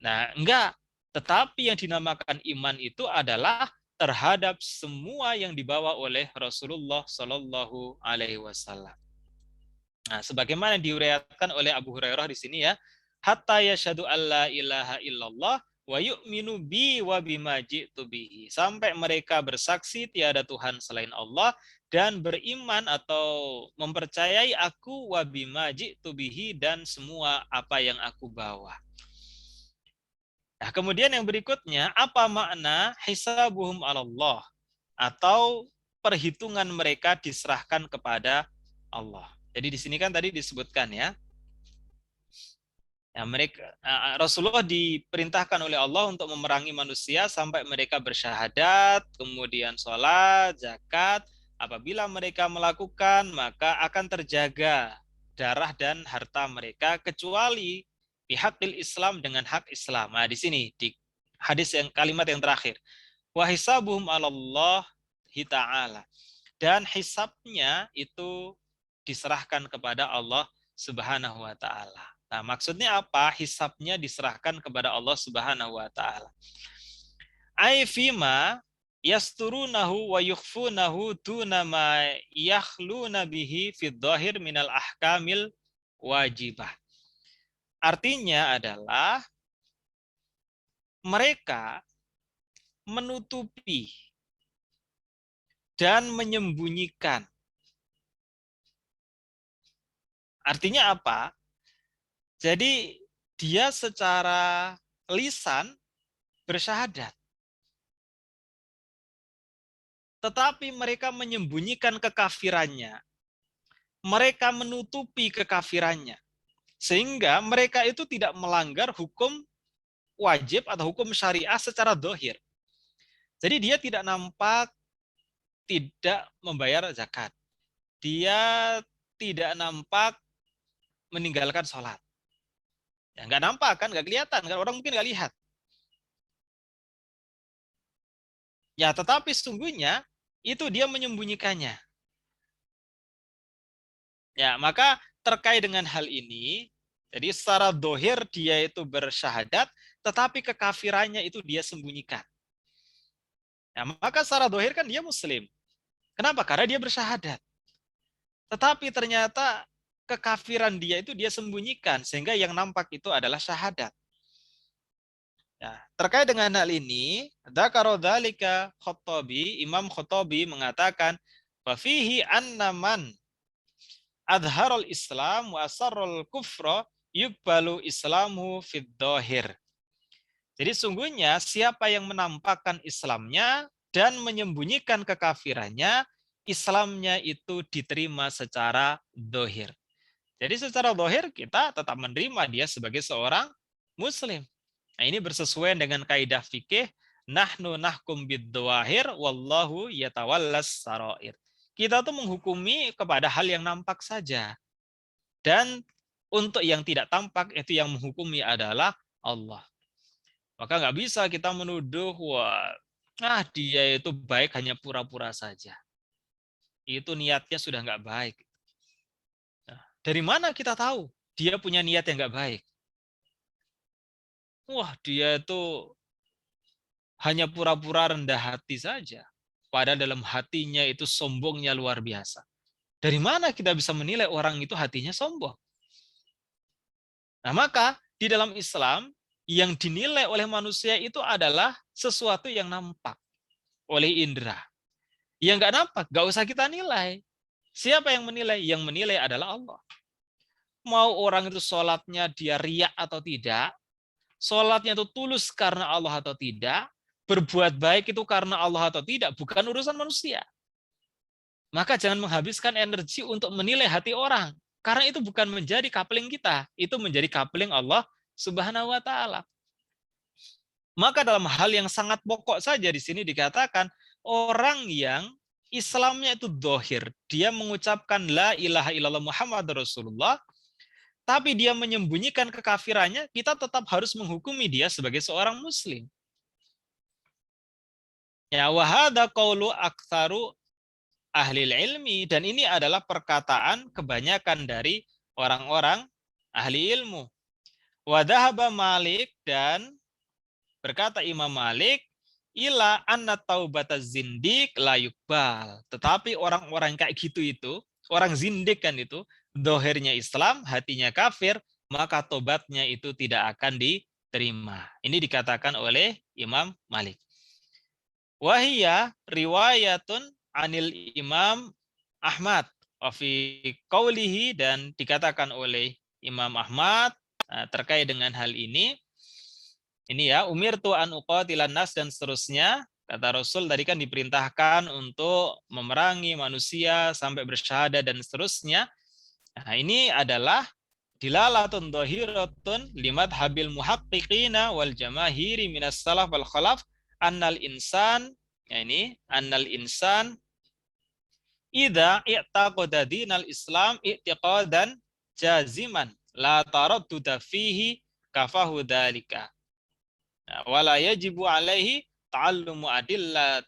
Nah, enggak. Tetapi yang dinamakan iman itu adalah terhadap semua yang dibawa oleh Rasulullah Shallallahu Alaihi Wasallam. Nah, sebagaimana diuraikan oleh Abu Hurairah di sini ya, hatta yashhadu alla ilaha illallah wa yu'minu bi wa bima ji'tu bihi. Sampai mereka bersaksi tiada Tuhan selain Allah dan beriman atau mempercayai aku wa bima ji'tu bihi dan semua apa yang aku bawa. Nah, kemudian yang berikutnya, apa makna hisabuhum 'alallah atau perhitungan mereka diserahkan kepada Allah. Jadi di sini kan tadi disebutkan ya. Ya, Rasulullah diperintahkan oleh Allah untuk memerangi manusia sampai mereka bersyahadat, kemudian sholat, zakat. Apabila mereka melakukan, maka akan terjaga darah dan harta mereka kecuali bihaqil Islam dengan hak Islam. Nah, di sini di hadis yang kalimat yang terakhir. Wa hisabuhum 'alallah ta'ala. Dan hisabnya itu diserahkan kepada Allah Subhanahu wa taala. Nah, maksudnya apa? Hisabnya diserahkan kepada Allah Subhanahu wa taala. Ai fima yasturunahu wa yukhfunahu duna ma yakhluna bihi fid dhahir minal ahkamil wajibah. Artinya adalah mereka menutupi dan menyembunyikan. Artinya apa? Jadi dia secara lisan bersyahadat. Tetapi mereka menyembunyikan kekafirannya. Mereka menutupi kekafirannya. Sehingga mereka itu tidak melanggar hukum wajib atau hukum syariah secara dohir. Jadi dia tidak nampak tidak membayar zakat. Dia tidak nampak meninggalkan sholat. Ya, nggak nampak kan, nggak kelihatan kan, orang mungkin nggak lihat. Ya, tetapi sesungguhnya itu dia menyembunyikannya. Ya, maka terkait dengan hal ini, jadi secara dohir dia itu bersyahadat, tetapi kekafirannya itu dia sembunyikan. Ya, maka secara dohir kan dia muslim. Kenapa? Karena dia bersyahadat. Tetapi ternyata kekafiran dia itu dia sembunyikan, sehingga yang nampak itu adalah syahadat. Ya, terkait dengan hal ini, dzakara dzalika Khattabi, Imam Khattabi mengatakan, "Fa fihi anna man adharul Islam wa asarrul kufra yuqbalu islamu fid dhahir." Jadi sungguhnya siapa yang menampakkan Islamnya dan menyembunyikan kekafirannya, Islamnya itu diterima secara dohir. Jadi secara dohir kita tetap menerima dia sebagai seorang muslim. Nah, ini bersesuaian dengan kaidah fikih, nahnu nahkum bid-dhawahir wallahu yatawallas sarair. Kita tuh menghukumi kepada hal yang nampak saja. Dan untuk yang tidak tampak itu yang menghukumi adalah Allah. Maka nggak bisa kita menuduh, dia itu baik hanya pura-pura saja. Itu niatnya sudah nggak baik. Nah, dari mana kita tahu dia punya niat yang nggak baik? wah dia itu hanya pura-pura rendah hati saja. Padahal dalam hatinya itu sombongnya luar biasa. Dari mana kita bisa menilai orang itu hatinya sombong? Nah, maka di dalam Islam yang dinilai oleh manusia itu adalah sesuatu yang nampak oleh indera. Yang nggak nampak, nggak usah kita nilai. Siapa yang menilai? Yang menilai adalah Allah. Mau orang itu sholatnya dia riak atau tidak, sholatnya itu tulus karena Allah atau tidak, berbuat baik itu karena Allah atau tidak, bukan urusan manusia. Maka jangan menghabiskan energi untuk menilai hati orang. Karena itu bukan menjadi coupling kita, itu menjadi coupling Allah Subhanahu wa taala. Maka dalam hal yang sangat pokok saja di sini dikatakan orang yang Islamnya itu dohir, dia mengucapkan la ilaha illallah Muhammad Rasulullah, tapi dia menyembunyikan kekafirannya, kita tetap harus menghukumi dia sebagai seorang muslim. Ya, wahada qaulu aktsaru ahli ilmi, dan ini adalah perkataan kebanyakan dari orang-orang ahli ilmu. Wa dhahaba Malik, dan berkata Imam Malik, ila anna taubataz zindiq la yuqbal. Tetapi orang-orang kayak gitu itu, orang zindik kan itu, dohirnya Islam, hatinya kafir, maka tobatnya itu tidak akan diterima. Ini dikatakan oleh Imam Malik. Wahiyya riwayatun anil Imam Ahmad wa fi qaulihi, dan dikatakan oleh Imam Ahmad terkait dengan hal ini ya, umirtu an uqatilan nas, dan seterusnya. Kata Rasul tadi kan diperintahkan untuk memerangi manusia sampai bersyahadat dan seterusnya. Nah, ini adalah dilalatun dhahiratun limat habil muhaqqiqina wal jamahiri minas salaf wal khalaf annal insan, ya ini annal insan idza i'taqada dinal islam i'tiqadan jaziman la taradduda fihi kafahu dzalika wala yajibu alaihi ta'allumu adillatil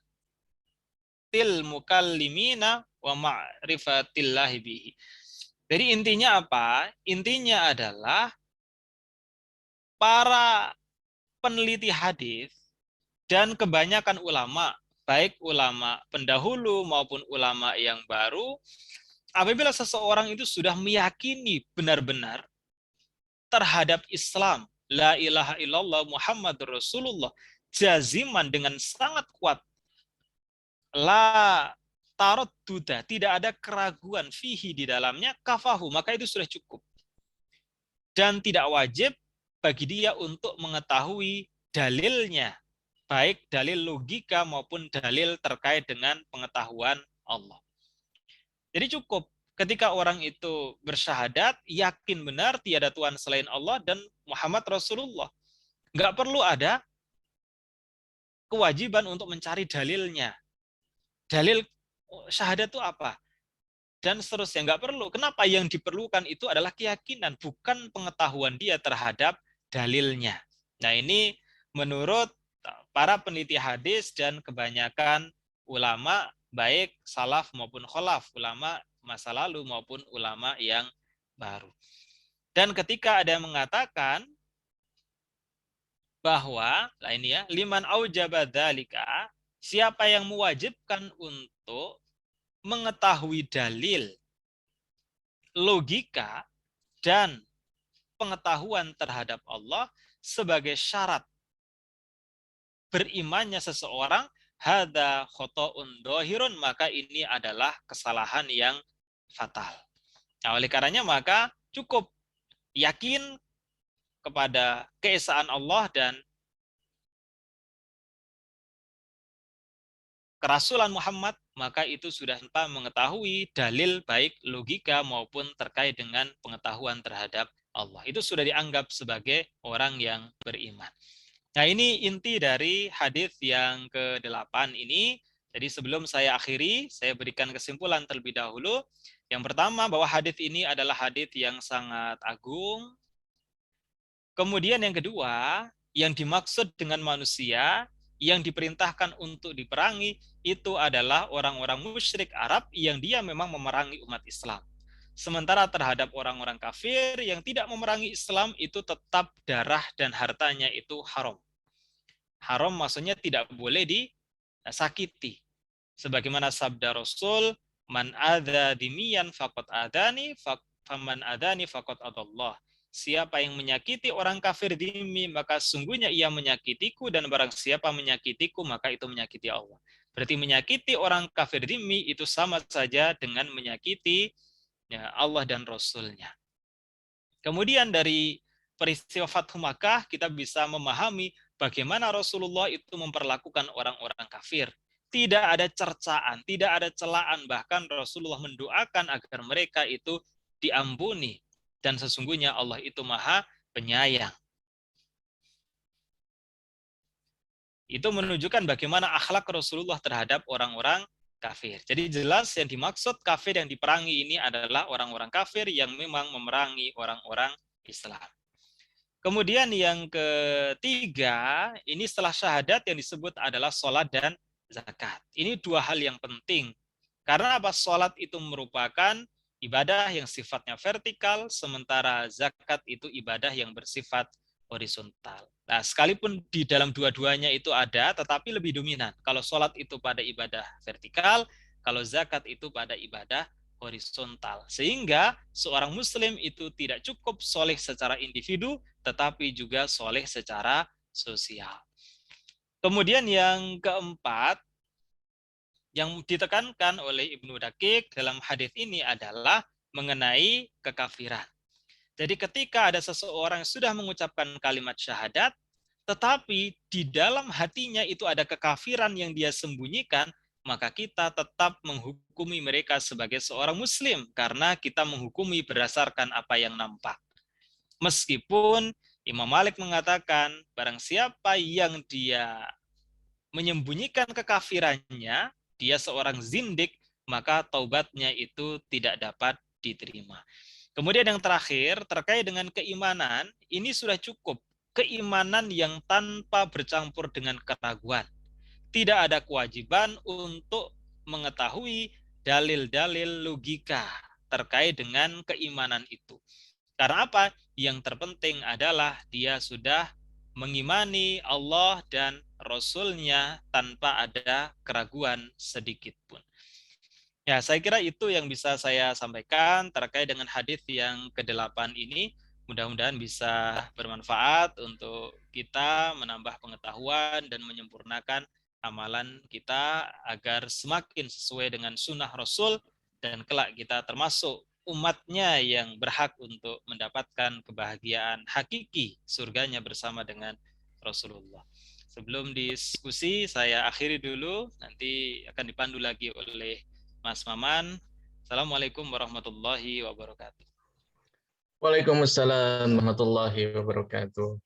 mukallimina wa ma'rifatillahi bihi. Jadi intinya apa? Intinya adalah para peneliti hadis dan kebanyakan ulama, baik ulama pendahulu maupun ulama yang baru, apabila seseorang itu sudah meyakini benar-benar terhadap Islam, la ilaha illallah Muhammad Rasulullah, jaziman dengan sangat kuat, la tarot duda, tidak ada keraguan fihi di dalamnya, kafahu, maka itu sudah cukup. Dan tidak wajib bagi dia untuk mengetahui dalilnya, baik dalil logika maupun dalil terkait dengan pengetahuan Allah. Jadi cukup ketika orang itu bersyahadat, yakin benar tiada Tuhan selain Allah dan Muhammad Rasulullah. Nggak perlu ada kewajiban untuk mencari dalilnya. Dalil syahadat itu apa? Dan seterusnya, nggak perlu. Kenapa? Yang diperlukan itu adalah keyakinan, bukan pengetahuan dia terhadap dalilnya. Nah, ini menurut para peneliti hadis dan kebanyakan ulama, baik salaf maupun khalaf, ulama masa lalu maupun ulama yang baru. Dan ketika ada yang mengatakan bahwa, nah ini ya, liman aujaba dzalika, siapa yang mewajibkan untuk mengetahui dalil, logika, dan pengetahuan terhadap Allah sebagai syarat berimannya seseorang, hada khoto'un dohirun, maka ini adalah kesalahan yang fatal. Nah, oleh karenanya maka cukup yakin kepada keesaan Allah dan kerasulan Muhammad, maka itu sudah tanpa mengetahui dalil baik logika maupun terkait dengan pengetahuan terhadap Allah. Itu sudah dianggap sebagai orang yang beriman. Nah, ini inti dari hadis yang ke-8 ini. Jadi sebelum saya akhiri, saya berikan kesimpulan terlebih dahulu. Yang pertama, bahwa hadis ini adalah hadis yang sangat agung. Kemudian yang kedua, yang dimaksud dengan manusia yang diperintahkan untuk diperangi itu adalah orang-orang musyrik Arab yang dia memang memerangi umat Islam. Sementara terhadap orang-orang kafir yang tidak memerangi Islam itu tetap darah dan hartanya itu haram. Haram maksudnya tidak boleh disakiti. Sebagaimana sabda Rasul, man adza dimiyan faqad adani, faman adani faqad adallah. Siapa yang menyakiti orang kafir dimi, maka sungguhnya ia menyakitiku, dan barang siapa menyakitiku, maka itu menyakiti Allah. Berarti menyakiti orang kafir dimi itu sama saja dengan menyakiti ya, Allah dan Rasul-Nya. Kemudian dari peristiwa Fathu Makkah kita bisa memahami bagaimana Rasulullah itu memperlakukan orang-orang kafir. Tidak ada cercaan, tidak ada celaan, bahkan Rasulullah mendoakan agar mereka itu diampuni. Dan sesungguhnya Allah itu Maha Penyayang. Itu menunjukkan bagaimana akhlak Rasulullah terhadap orang-orang kafir. Jadi jelas yang dimaksud kafir yang diperangi ini adalah orang-orang kafir yang memang memerangi orang-orang Islam. Kemudian yang ketiga, ini setelah syahadat yang disebut adalah sholat dan zakat. Ini dua hal yang penting. Karena apa? Sholat itu merupakan ibadah yang sifatnya vertikal, sementara zakat itu ibadah yang bersifat horizontal. Nah, sekalipun di dalam dua-duanya itu ada, tetapi lebih dominan. Kalau sholat itu pada ibadah vertikal, kalau zakat itu pada ibadah horizontal. Sehingga seorang muslim itu tidak cukup soleh secara individu, tetapi juga soleh secara sosial. Kemudian yang keempat, yang ditekankan oleh Ibnu Daqiq dalam hadis ini adalah mengenai kekafiran. Jadi ketika ada seseorang yang sudah mengucapkan kalimat syahadat, tetapi di dalam hatinya itu ada kekafiran yang dia sembunyikan, maka kita tetap menghukumi mereka sebagai seorang muslim, karena kita menghukumi berdasarkan apa yang nampak. Meskipun Imam Malik mengatakan, barang siapa yang dia menyembunyikan kekafirannya, dia seorang zindik, maka taubatnya itu tidak dapat diterima. Kemudian yang terakhir, terkait dengan keimanan, ini sudah cukup. Keimanan yang tanpa bercampur dengan keraguan. Tidak ada kewajiban untuk mengetahui dalil-dalil logika terkait dengan keimanan itu. Karena apa? Yang terpenting adalah dia sudah mengimani Allah dan Rasul-Nya tanpa ada keraguan sedikit pun. Ya, saya kira itu yang bisa saya sampaikan terkait dengan hadis yang ke-8 ini. Mudah-mudahan bisa bermanfaat untuk kita menambah pengetahuan dan menyempurnakan amalan kita agar semakin sesuai dengan sunnah Rasul, dan kelak kita termasuk umatnya yang berhak untuk mendapatkan kebahagiaan hakiki surganya bersama dengan Rasulullah. Sebelum diskusi, saya akhiri dulu, nanti akan dipandu lagi oleh Mas Maman. Assalamualaikum warahmatullahi wabarakatuh. Waalaikumsalam warahmatullahi wabarakatuh.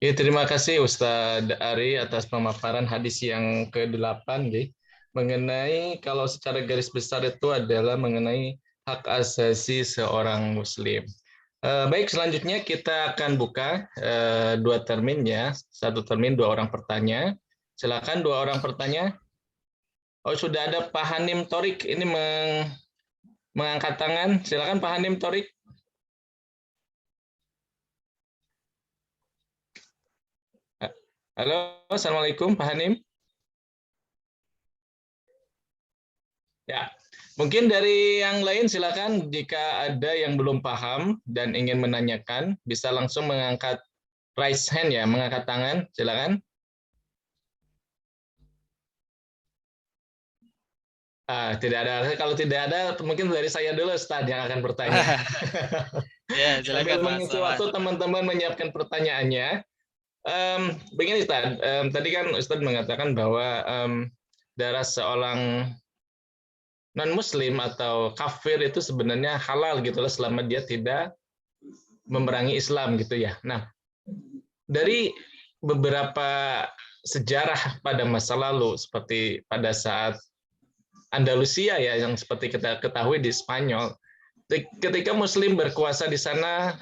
Ya, terima kasih Ustadz Ari atas pemaparan hadis yang ke-8, mengenai kalau secara garis besar itu adalah mengenai hak asasi seorang muslim. Baik, selanjutnya kita akan buka dua termin ya. Satu termin, dua orang bertanya. Silakan dua orang bertanya. Oh, sudah ada Pak Hanim Torik ini mengangkat tangan. Silakan Pak Hanim Torik. Halo, Assalamualaikum Pak Hanim. Ya, mungkin dari yang lain silakan, jika ada yang belum paham dan ingin menanyakan, bisa langsung mengangkat raise hand ya, mengangkat tangan, silakan. Tidak ada. Kalau tidak ada, mungkin dari saya dulu Ustadz yang akan bertanya. Ya, silakan Sambil mengisi waktu teman-teman menyiapkan pertanyaannya. Begini Ustadz, tadi kan Ustadz mengatakan bahwa darah seorang non-muslim atau kafir itu sebenarnya halal gitu loh, selama dia tidak memerangi Islam gitu ya. Nah, dari beberapa sejarah pada masa lalu, seperti pada saat Andalusia ya, yang seperti kita ketahui di Spanyol, ketika Muslim berkuasa di sana,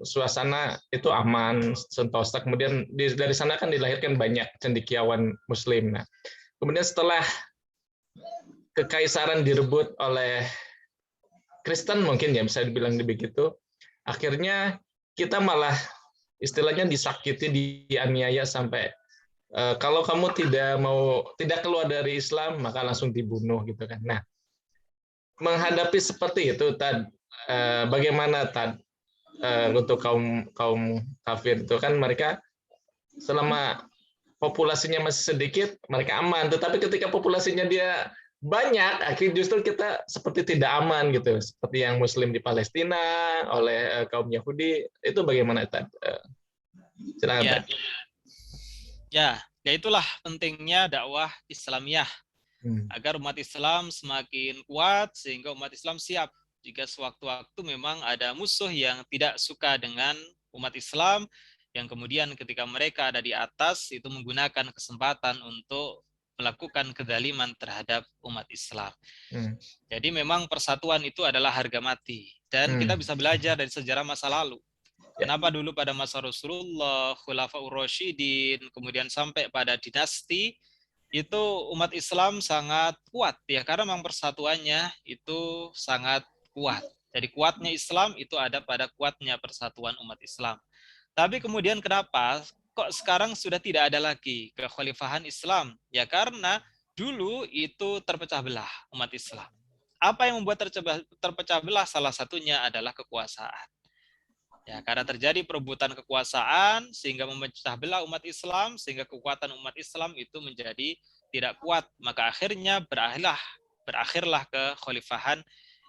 suasana itu aman, sentosa. Kemudian dari sana kan dilahirkan banyak cendekiawan Muslim. Nah, kemudian setelah kekaisaran direbut oleh Kristen mungkin ya bisa dibilang begitu. Akhirnya kita malah istilahnya disakiti, dianiaya sampai kalau kamu tidak keluar dari Islam maka langsung dibunuh gitu kan. Nah, menghadapi seperti itu bagaimana untuk kaum kaum kafir itu kan mereka selama populasinya masih sedikit mereka aman, tetapi ketika populasinya dia banyak, akhirnya justru kita seperti tidak aman gitu, seperti yang Muslim di Palestina oleh kaum Yahudi. Itu bagaimana Tad? Silakan Tad. Ya itulah pentingnya dakwah Islamiyah agar umat Islam semakin kuat sehingga umat Islam siap jika sewaktu-waktu memang ada musuh yang tidak suka dengan umat Islam, yang kemudian ketika mereka ada di atas itu menggunakan kesempatan untuk melakukan kezaliman terhadap umat Islam. Jadi memang persatuan itu adalah harga mati, dan kita bisa belajar dari sejarah masa lalu. Kenapa dulu pada masa Rasulullah, Khulafaur Rasyidin, kemudian sampai pada dinasti itu umat Islam sangat kuat ya, karena memang persatuannya itu sangat kuat. Jadi kuatnya Islam itu ada pada kuatnya persatuan umat Islam. Tapi kemudian kenapa kok sekarang sudah tidak ada lagi kekhalifahan Islam? Ya karena dulu itu terpecah belah umat Islam. Apa yang membuat terpecah belah? Salah satunya adalah kekuasaan. Ya, karena terjadi perebutan kekuasaan sehingga memecah belah umat Islam, sehingga kekuatan umat Islam itu menjadi tidak kuat. Maka akhirnya berakhirlah kekhalifahan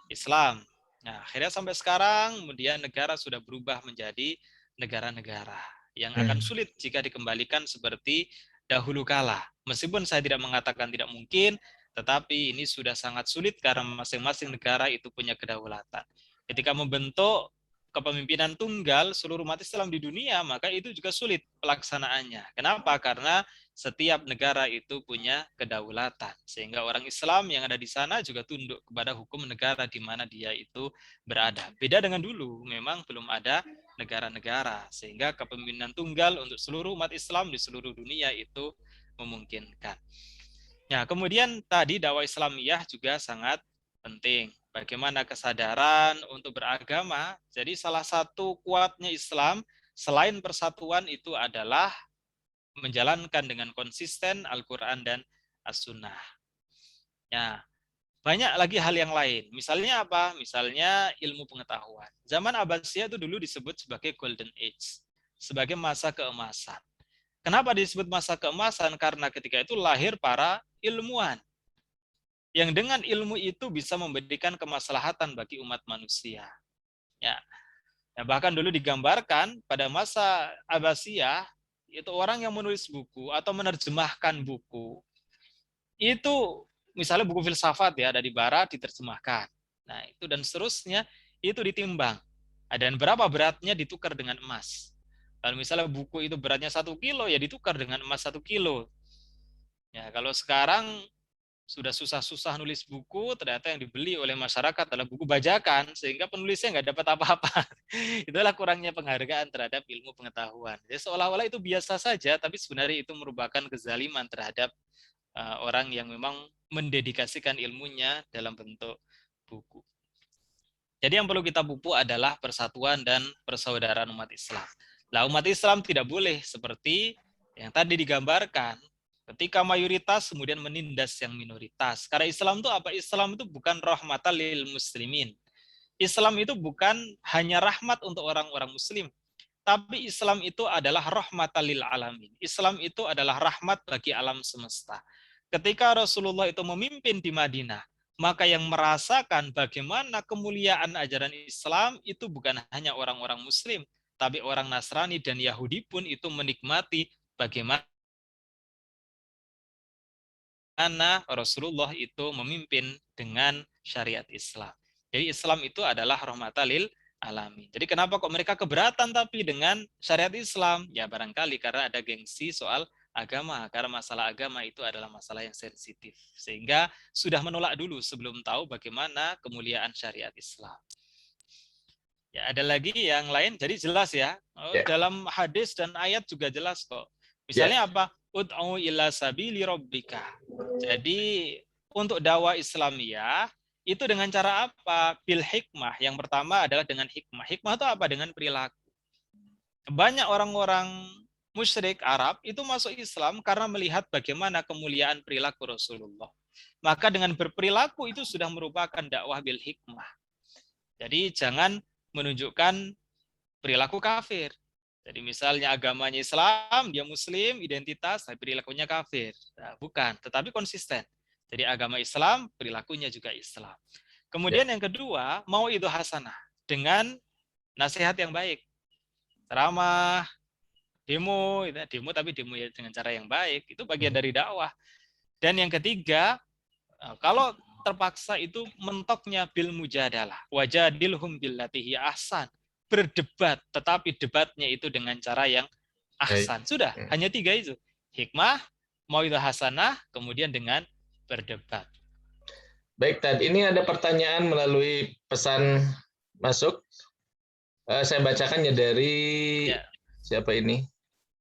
Islam. Nah, akhirnya sampai sekarang kemudian negara sudah berubah menjadi negara-negara yang akan sulit jika dikembalikan seperti dahulu kala. Meskipun saya tidak mengatakan tidak mungkin, tetapi ini sudah sangat sulit karena masing-masing negara itu punya kedaulatan. Ketika membentuk kepemimpinan tunggal seluruh umat Islam di dunia, maka itu juga sulit pelaksanaannya. Kenapa? Karena setiap negara itu punya kedaulatan, sehingga orang Islam yang ada di sana juga tunduk kepada hukum negara di mana dia itu berada. Beda dengan dulu, memang belum ada negara-negara, sehingga kepemimpinan tunggal untuk seluruh umat Islam di seluruh dunia itu memungkinkan. Nah, kemudian tadi dakwah Islamiyah juga sangat penting. Bagaimana kesadaran untuk beragama. Jadi salah satu kuatnya Islam selain persatuan itu adalah menjalankan dengan konsisten Al-Quran dan As-Sunnah. Ya, banyak lagi hal yang lain. Misalnya apa? Misalnya ilmu pengetahuan. Zaman Abbasiyah itu dulu disebut sebagai Golden Age, sebagai masa keemasan. Kenapa disebut masa keemasan? Karena ketika itu lahir para ilmuwan yang dengan ilmu itu bisa memberikan kemaslahatan bagi umat manusia. Ya, bahkan dulu digambarkan pada masa Abbasiyah itu orang yang menulis buku atau menerjemahkan buku itu misalnya buku filsafat ya dari barat diterjemahkan. Nah, itu dan seterusnya itu ditimbang. Dan berapa beratnya ditukar dengan emas. Kalau misalnya buku itu beratnya 1 kilo ya ditukar dengan emas 1 kilo. Ya, kalau sekarang sudah susah-susah nulis buku, ternyata yang dibeli oleh masyarakat adalah buku bajakan, sehingga penulisnya nggak dapat apa-apa. Itulah kurangnya penghargaan terhadap ilmu pengetahuan. Jadi seolah-olah itu biasa saja, tapi sebenarnya itu merupakan kezaliman terhadap orang yang memang mendedikasikan ilmunya dalam bentuk buku. Jadi yang perlu kita pupuk adalah persatuan dan persaudaraan umat Islam. Nah, umat Islam tidak boleh seperti yang tadi digambarkan, ketika mayoritas kemudian menindas yang minoritas. Karena Islam itu apa? Islam itu bukan rahmatan lil muslimin. Islam itu bukan hanya rahmat untuk orang-orang muslim, tapi Islam itu adalah rahmatan lil alamin. Islam itu adalah rahmat bagi alam semesta. Ketika Rasulullah itu memimpin di Madinah, maka yang merasakan bagaimana kemuliaan ajaran Islam itu bukan hanya orang-orang muslim, tapi orang Nasrani dan Yahudi pun itu menikmati bagaimana Rasulullah itu memimpin dengan syariat Islam. Jadi Islam itu adalah rahmatan lil alamin. Jadi kenapa kok mereka keberatan tapi dengan syariat Islam? Ya barangkali karena ada gengsi soal agama, karena masalah agama itu adalah masalah yang sensitif. Sehingga sudah menolak dulu sebelum tahu bagaimana kemuliaan syariat Islam. Ya, ada lagi yang lain, jadi jelas ya. Dalam hadis dan ayat juga jelas kok. Misalnya apa? Ud'u ila sabili rabbika. Jadi untuk dakwah Islamiyah Itu dengan cara apa? Bil hikmah. Yang pertama adalah dengan hikmah. Hikmah itu apa? Dengan perilaku. Banyak orang-orang musyrik Arab itu masuk Islam karena melihat bagaimana kemuliaan perilaku Rasulullah. Maka dengan berperilaku itu sudah merupakan dakwah bil hikmah. Jadi jangan menunjukkan perilaku kafir. Jadi misalnya agamanya Islam, dia Muslim, identitas, tapi perilakunya kafir. Nah, bukan, tetapi konsisten. Jadi agama Islam, perilakunya juga Islam. Kemudian yang kedua, mau itu hasanah. Dengan nasihat yang baik. Ceramah, demo tapi demo ya dengan cara yang baik. Itu bagian dari dakwah. Dan yang ketiga, kalau terpaksa itu mentoknya bil mujadalah. Wajadilhum billati hiya ahsan. Berdebat, tetapi debatnya itu dengan cara yang ahsan. Sudah, hanya 3 itu. Hikmah, mauidhah hasanah, kemudian dengan berdebat. Baik, Tad. Ini ada pertanyaan melalui pesan masuk. Saya bacakannya dari siapa ini?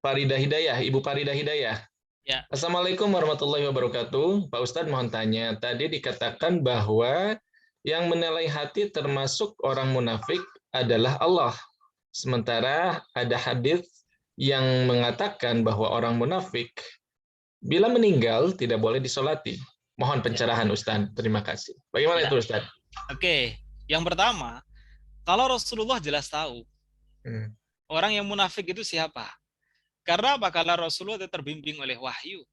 Farida Hidayah, Ibu Farida Hidayah. Ya. Assalamualaikum warahmatullahi wabarakatuh. Pak Ustadz mohon tanya, tadi dikatakan bahwa yang menilai hati termasuk orang munafik adalah Allah. Sementara ada hadis yang mengatakan bahwa orang munafik bila meninggal tidak boleh disolati. Mohon pencerahan Ustadz. Terima kasih. Bagaimana itu Ustadz? Oke, yang pertama, kalau Rasulullah jelas tahu orang yang munafik itu siapa. Karena apa? Karena Rasulullah itu terbimbing oleh wahyu.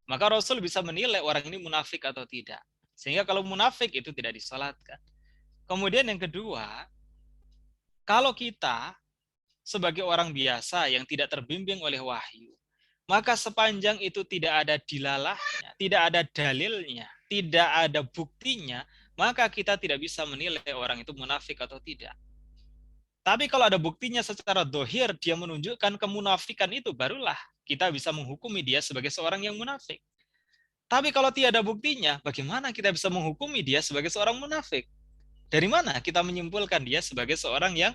Maka Rasul bisa menilai orang ini munafik atau tidak. Sehingga kalau munafik itu tidak disalatkan. Kemudian yang kedua, kalau kita sebagai orang biasa yang tidak terbimbing oleh wahyu, maka sepanjang itu tidak ada dilalahnya, tidak ada dalilnya, tidak ada buktinya, maka kita tidak bisa menilai orang itu munafik atau tidak. Tapi kalau ada buktinya secara dohir, dia menunjukkan kemunafikan itu, barulah kita bisa menghukumi dia sebagai seorang yang munafik. Tapi kalau tiada buktinya, bagaimana kita bisa menghukumi dia sebagai seorang munafik? Dari mana kita menyimpulkan dia sebagai seorang yang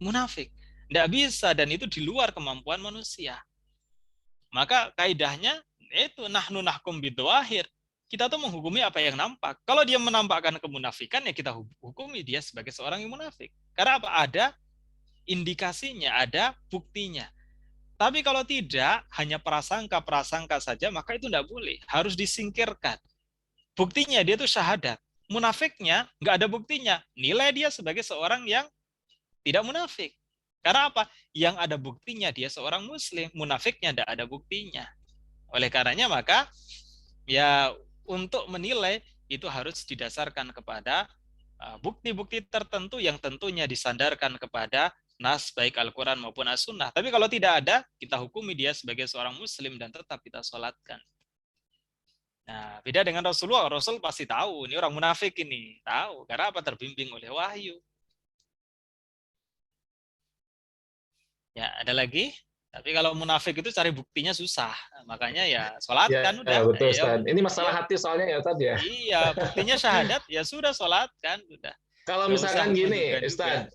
munafik? Tidak bisa, dan itu di luar kemampuan manusia. Maka kaidahnya itu nahnu nahkum bidzahir. Kita tuh menghukumi apa yang nampak. Kalau dia menampakkan kemunafikan, ya kita hukumi dia sebagai seorang yang munafik. Karena apa? Ada indikasinya, ada buktinya. Tapi kalau tidak, hanya prasangka-prasangka saja, maka itu tidak boleh. Harus disingkirkan. Buktinya dia itu syahadat. Munafiknya nggak ada buktinya. Nilai dia sebagai seorang yang tidak munafik. Karena apa? Yang ada buktinya dia seorang muslim. Munafiknya tidak ada buktinya. Oleh karenanya maka ya untuk menilai itu harus didasarkan kepada bukti-bukti tertentu yang tentunya disandarkan kepada nas baik Al-Quran maupun As-Sunnah. Tapi kalau tidak ada, kita hukumi dia sebagai seorang muslim dan tetap kita sholatkan. Nah, beda dengan Rasulullah. Rasul pasti tahu, ini orang munafik ini. Tahu, karena apa? Terbimbing oleh wahyu. Ya, ada lagi? Tapi kalau munafik itu cari buktinya susah. Makanya ya sholatkan udah. Betul, Ustaz. Ini masalah hati soalnya ya, Ustaz ya. Iya, buktinya syahadat, ya sudah sholatkan. Udah. Kalau misalkan gini, Ustaz,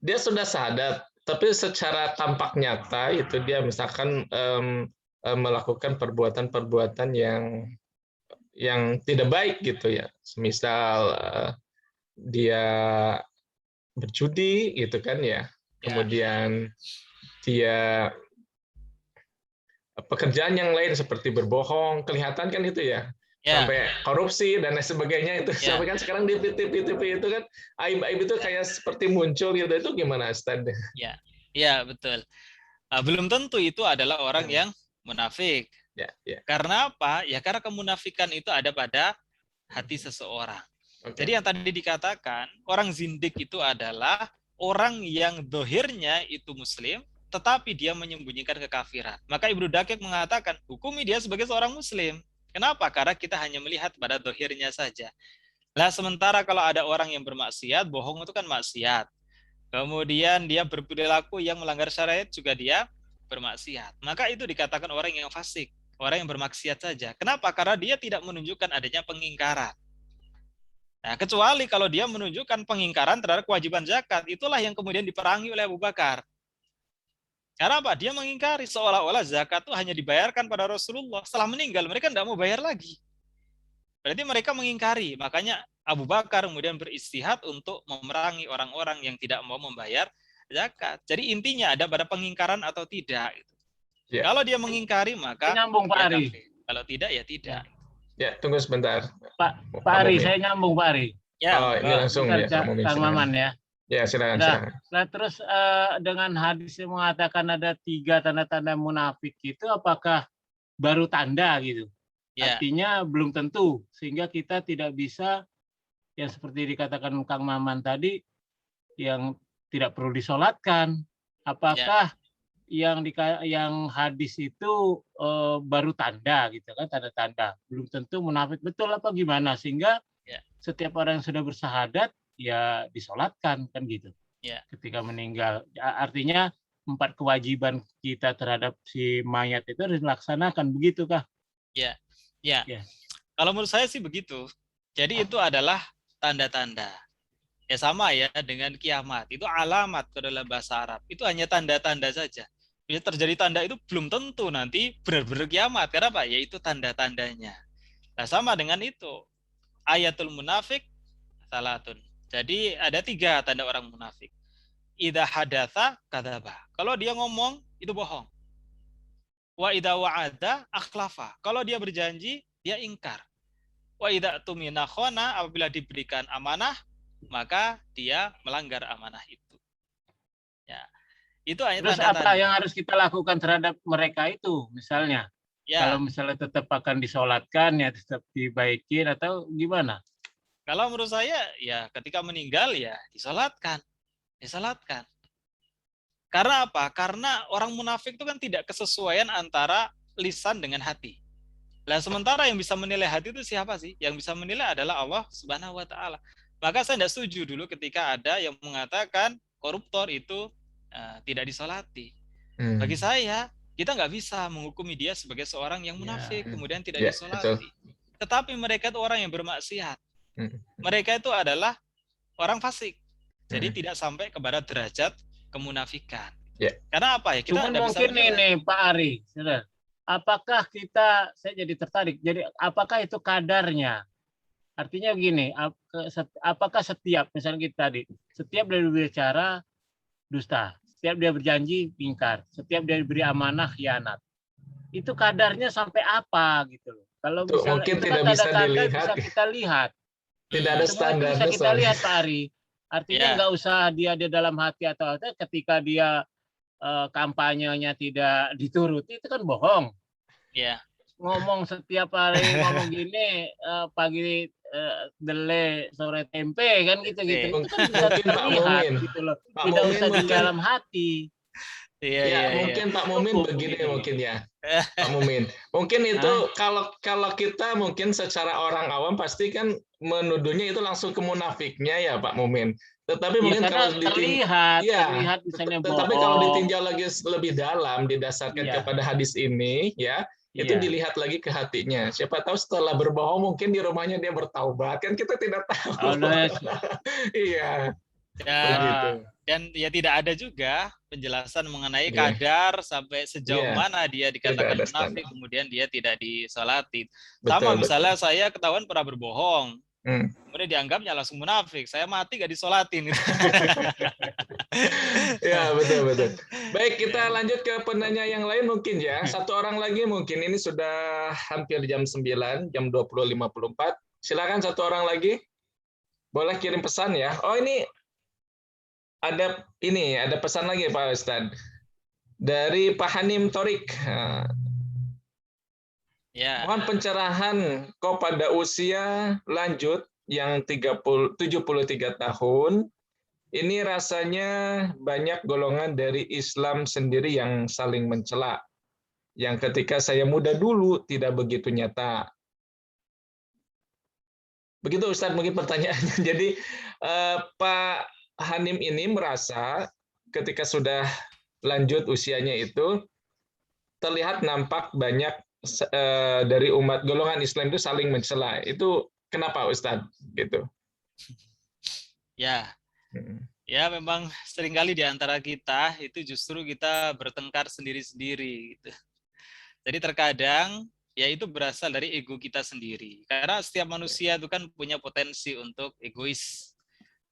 dia sudah syahadat, tapi secara tampak nyata itu dia misalkan melakukan perbuatan-perbuatan yang tidak baik gitu ya. Semisal dia berjudi gitu kan ya. Kemudian dia pekerjaan yang lain seperti berbohong, kelihatan kan itu ya. Sampai korupsi dan lain sebagainya itu sampai kan sekarang di TV itu kan aib-aib itu kayak seperti muncul gitu. Itu gimana Ustaz? Ya betul. Belum tentu itu adalah orang yang munafik. Karena apa? Ya karena kemunafikan itu ada pada hati seseorang. Jadi yang tadi dikatakan orang zindik itu adalah orang yang dohirnya itu muslim, tetapi dia menyembunyikan kekafiran. Maka Ibnu Daqiq mengatakan hukumi dia sebagai seorang muslim. Kenapa? Karena kita hanya melihat pada dohirnya saja. Lah sementara kalau ada orang yang bermaksiat, bohong itu kan maksiat. Kemudian dia berperilaku yang melanggar syariat juga dia bermaksiat. Maka itu dikatakan orang yang fasik, orang yang bermaksiat saja. Kenapa? Karena dia tidak menunjukkan adanya pengingkaran. Nah, kecuali kalau dia menunjukkan pengingkaran terhadap kewajiban zakat, itulah yang kemudian diperangi oleh Abu Bakar. Karena apa? Dia mengingkari seolah-olah zakat itu hanya dibayarkan pada Rasulullah. Setelah meninggal, mereka tidak mau bayar lagi. Berarti mereka mengingkari. Makanya Abu Bakar kemudian beristihad untuk memerangi orang-orang yang tidak mau membayar zakat. Jadi intinya ada pada pengingkaran atau tidak. Ya. Kalau dia mengingkari maka Nyambung Pak dia Ari. kafir. Kalau tidak ya tidak. Ya, tunggu sebentar. Pak Pak Ari, Mumin. saya nyambung Pak Ari. Ya, Oh, ini langsung Bentar, ya, Pak Mumin. Kang Silakan. Maman ya. Ya, silakan, Nah, silakan. Nah, terus dengan hadis yang mengatakan ada 3 tanda-tanda munafik itu apakah baru tanda gitu? ya, Artinya belum tentu, sehingga kita tidak bisa yang seperti dikatakan Kang Maman tadi, yang tidak perlu disolatkan. Apakah yang hadis itu baru tanda gitu kan, tanda-tanda. Belum tentu munafik betul apa gimana, sehingga setiap orang yang sudah bersahadat ya disolatkan kan gitu. Ketika meninggal. Artinya 4 kewajiban kita terhadap si mayat itu harus dilaksanakan, begitukah? Ya. Kalau menurut saya sih begitu. Jadi itu adalah tanda-tanda. Ya sama ya dengan kiamat. Itu alamat ke dalam bahasa Arab. Itu hanya tanda-tanda saja. Bisa terjadi tanda itu belum tentu nanti benar-benar kiamat. Karena apa? Yaitu tanda-tandanya. Nah sama dengan itu. Ayatul munafik salatun. Jadi ada 3 tanda orang munafik. Idza hadatsa kadzaba. Kalau dia ngomong itu bohong. Wa idza wa'ada akhlafa. Kalau dia berjanji dia ingkar. Wa idza tumina khana, apabila diberikan amanah maka dia melanggar amanah itu. Ya. Itu hanya Terus tanda-tanda. apa yang harus kita lakukan terhadap mereka itu misalnya? Kalau misalnya tetap akan disolatkan ya tetap dibaikin atau gimana? Kalau menurut saya ya ketika meninggal ya disolatkan. Karena apa? Karena orang munafik itu kan tidak kesesuaian antara lisan dengan hati. Nah, sementara yang bisa menilai hati itu siapa sih? Yang bisa menilai adalah Allah Subhanahu wa taala. Maka saya tidak setuju dulu ketika ada yang mengatakan koruptor itu tidak disolati. Bagi saya, kita nggak bisa menghukumi dia sebagai seorang yang munafik, kemudian tidak disolati. Betul. Tetapi mereka itu orang yang bermaksiat. Mereka itu adalah orang fasik. Jadi tidak sampai kepada derajat kemunafikan. Karena apa ya? Kita Cuman tidak bisa mungkin menilai. ini Pak Ari, apakah saya jadi tertarik? Jadi apakah itu kadarnya? Artinya begini, apakah setiap misalnya kita tadi, setiap dia berbicara dusta, setiap dia berjanji ingkar, setiap dia diberi amanah khianat, itu kadarnya sampai apa gitu loh? Kalau misalnya mungkin itu tidak kan bisa tanda-tanda dilihat. bisa kita lihat. Tidak ada Semua standar. itu bisa kita lihat Pak Ari. Artinya nggak usah dia di dalam hati atau ketika dia kampanyenya tidak dituruti itu kan bohong. Ngomong setiap hari ngomong gini pagi dele sore tempe kan gitu. Itu kan bisa terlihat gitu loh. Tidak usah di dalam hati. Mungkin Pak Mumin begini mungkin ya. Pak Mumin. Mungkin itu kalau kita mungkin secara orang awam pasti kan menuduhnya itu langsung ke munafiknya ya Pak Mumin. Tetapi mungkin kalau terlihat misalnya bohong. Tetapi kalau ditinjau lagi lebih dalam didasarkan kepada hadis ini ya, itu dilihat lagi ke hatinya. Siapa tahu setelah berbohong mungkin di rumahnya dia bertaubat, kan kita tidak tahu. Iya. Dan ya tidak ada juga penjelasan mengenai kadar sampai sejauh mana dia dikatakan munafik kemudian dia tidak disolati. Sama misalnya saya ketahuan pernah berbohong. Kemudian dianggapnya langsung munafik. Saya mati gak disolatin. Ya betul. Baik, kita lanjut ke penanya yang lain mungkin ya. Satu orang lagi mungkin, ini sudah hampir jam 9, jam 20.54. Silakan satu orang lagi. Boleh kirim pesan ya. Oh ini ada pesan lagi Pak Ustadz. Dari Pak Hanim Torik. Mohon pencerahan kok pada usia lanjut yang 73 tahun, ini rasanya banyak golongan dari Islam sendiri yang saling mencela. Yang ketika saya muda dulu tidak begitu nyata. Begitu Ustadz mungkin pertanyaannya. Jadi Pak Hanim ini merasa ketika sudah lanjut usianya itu terlihat nampak banyak dari umat golongan Islam itu saling mencela. Itu kenapa Ustadz? Gitu. Ya memang seringkali di antara kita itu justru kita bertengkar sendiri-sendiri. Gitu. Jadi terkadang ya itu berasal dari ego kita sendiri. Karena setiap manusia itu kan punya potensi untuk egois.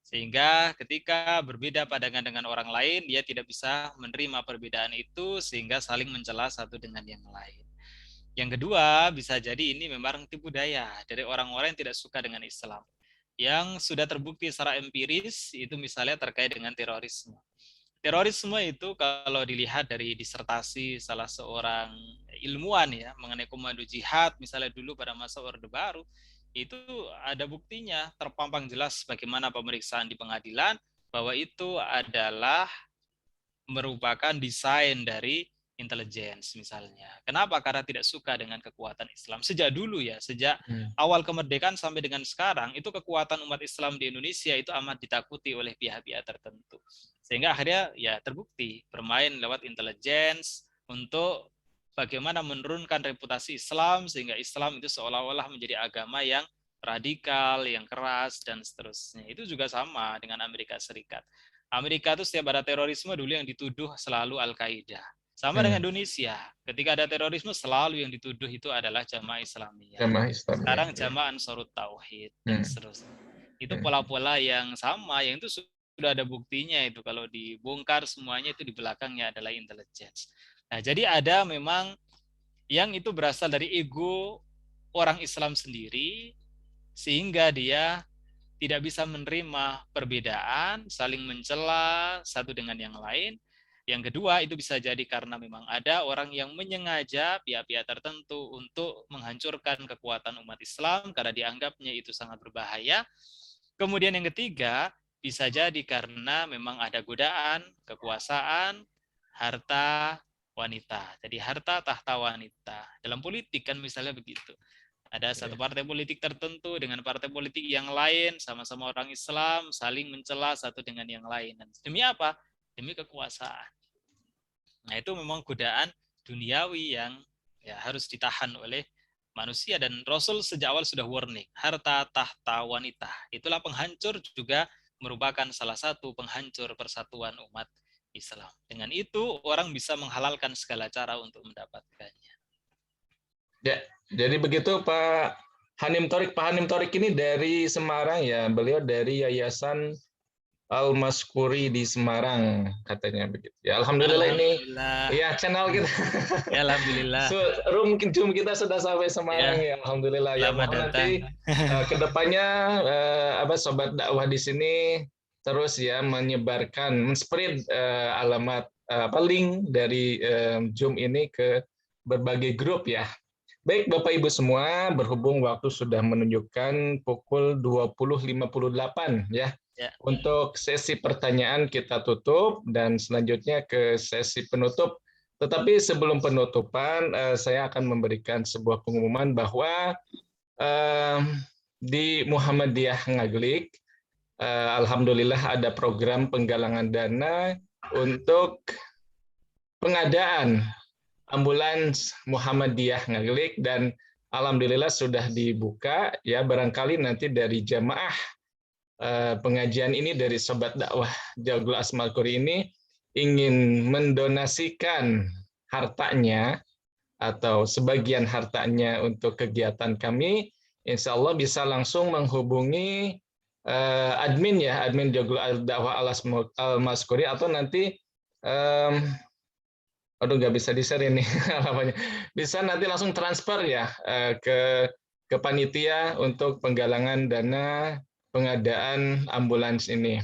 Sehingga ketika berbeda pandangan dengan orang lain, dia tidak bisa menerima perbedaan itu sehingga saling mencela satu dengan yang lain. Yang kedua, bisa jadi ini memang tipu daya dari orang-orang yang tidak suka dengan Islam. Yang sudah terbukti secara empiris, itu misalnya terkait dengan terorisme. Terorisme itu kalau dilihat dari disertasi salah seorang ilmuwan ya mengenai komando jihad, misalnya dulu pada masa Orde Baru, itu ada buktinya, terpampang jelas bagaimana pemeriksaan di pengadilan, bahwa itu adalah merupakan desain dari intelligence misalnya. Kenapa? Karena tidak suka dengan kekuatan Islam. Sejak dulu ya, sejak awal kemerdekaan sampai dengan sekarang, itu kekuatan umat Islam di Indonesia itu amat ditakuti oleh pihak-pihak tertentu. Sehingga akhirnya ya terbukti bermain lewat intelligence untuk bagaimana menurunkan reputasi Islam sehingga Islam itu seolah-olah menjadi agama yang radikal, yang keras, dan seterusnya. Itu juga sama dengan Amerika Serikat. Amerika itu setiap ada terorisme dulu yang dituduh selalu Al-Qaeda. Sama dengan Indonesia, ketika ada terorisme selalu yang dituduh itu adalah Jamaah Islamiyah. Jamaah Islamiyah. Sekarang Jamaah Ansarut Tauhid dan seterusnya. Itu pola-pola yang sama, yang itu sudah ada buktinya itu kalau dibongkar semuanya itu di belakangnya adalah intelligence. Nah, jadi ada memang yang itu berasal dari ego orang Islam sendiri sehingga dia tidak bisa menerima perbedaan, saling mencela satu dengan yang lain. Yang kedua, itu bisa jadi karena memang ada orang yang menyengaja pihak-pihak tertentu untuk menghancurkan kekuatan umat Islam karena dianggapnya itu sangat berbahaya. Kemudian yang ketiga, bisa jadi karena memang ada godaan, kekuasaan, harta, wanita. Jadi harta, tahta, wanita. Dalam politik kan misalnya begitu. Ada satu partai politik tertentu dengan partai politik yang lain, sama-sama orang Islam, saling mencela satu dengan yang lain. Dan demi apa? Demi kekuasaan. Nah, itu memang godaan duniawi yang ya harus ditahan oleh manusia. Dan Rasul sejak awal sudah warning, harta, tahta, wanita. Itulah penghancur, juga merupakan salah satu penghancur persatuan umat Islam. Dengan itu, orang bisa menghalalkan segala cara untuk mendapatkannya. Ya, jadi begitu Pak Hanim Thorik. Pak Hanim Thorik ini dari Semarang ya, beliau dari Yayasan Al-Maskuri di Semarang katanya begitu. Ya, alhamdulillah ini ya channel kita. Ya, alhamdulillah. Room kita sudah sampai Semarang ya, alhamdulillah ya. Nanti kedepannya sobat dakwah di sini terus ya menyebarkan, men-spread alamat link dari Zoom ini ke berbagai grup ya. Baik Bapak Ibu semua, berhubung waktu sudah menunjukkan pukul 20.58 ya. Untuk sesi pertanyaan kita tutup dan selanjutnya ke sesi penutup. Tetapi sebelum penutupan, saya akan memberikan sebuah pengumuman bahwa di Muhammadiyah Ngaglik, alhamdulillah ada program penggalangan dana untuk pengadaan ambulans Muhammadiyah Ngaglik, dan alhamdulillah sudah dibuka ya. Barangkali nanti dari jamaah pengajian ini, dari sobat dakwah Jagol Asmal Quri ini ingin mendonasikan hartanya atau sebagian hartanya untuk kegiatan kami, insya Allah bisa langsung menghubungi admin ya, admin Jagol Dakwah Al-Mas Quri, atau nanti aduh nggak bisa di-share ini namanya. Bisa nanti langsung transfer ya ke panitia untuk penggalangan dana pengadaan ambulans ini.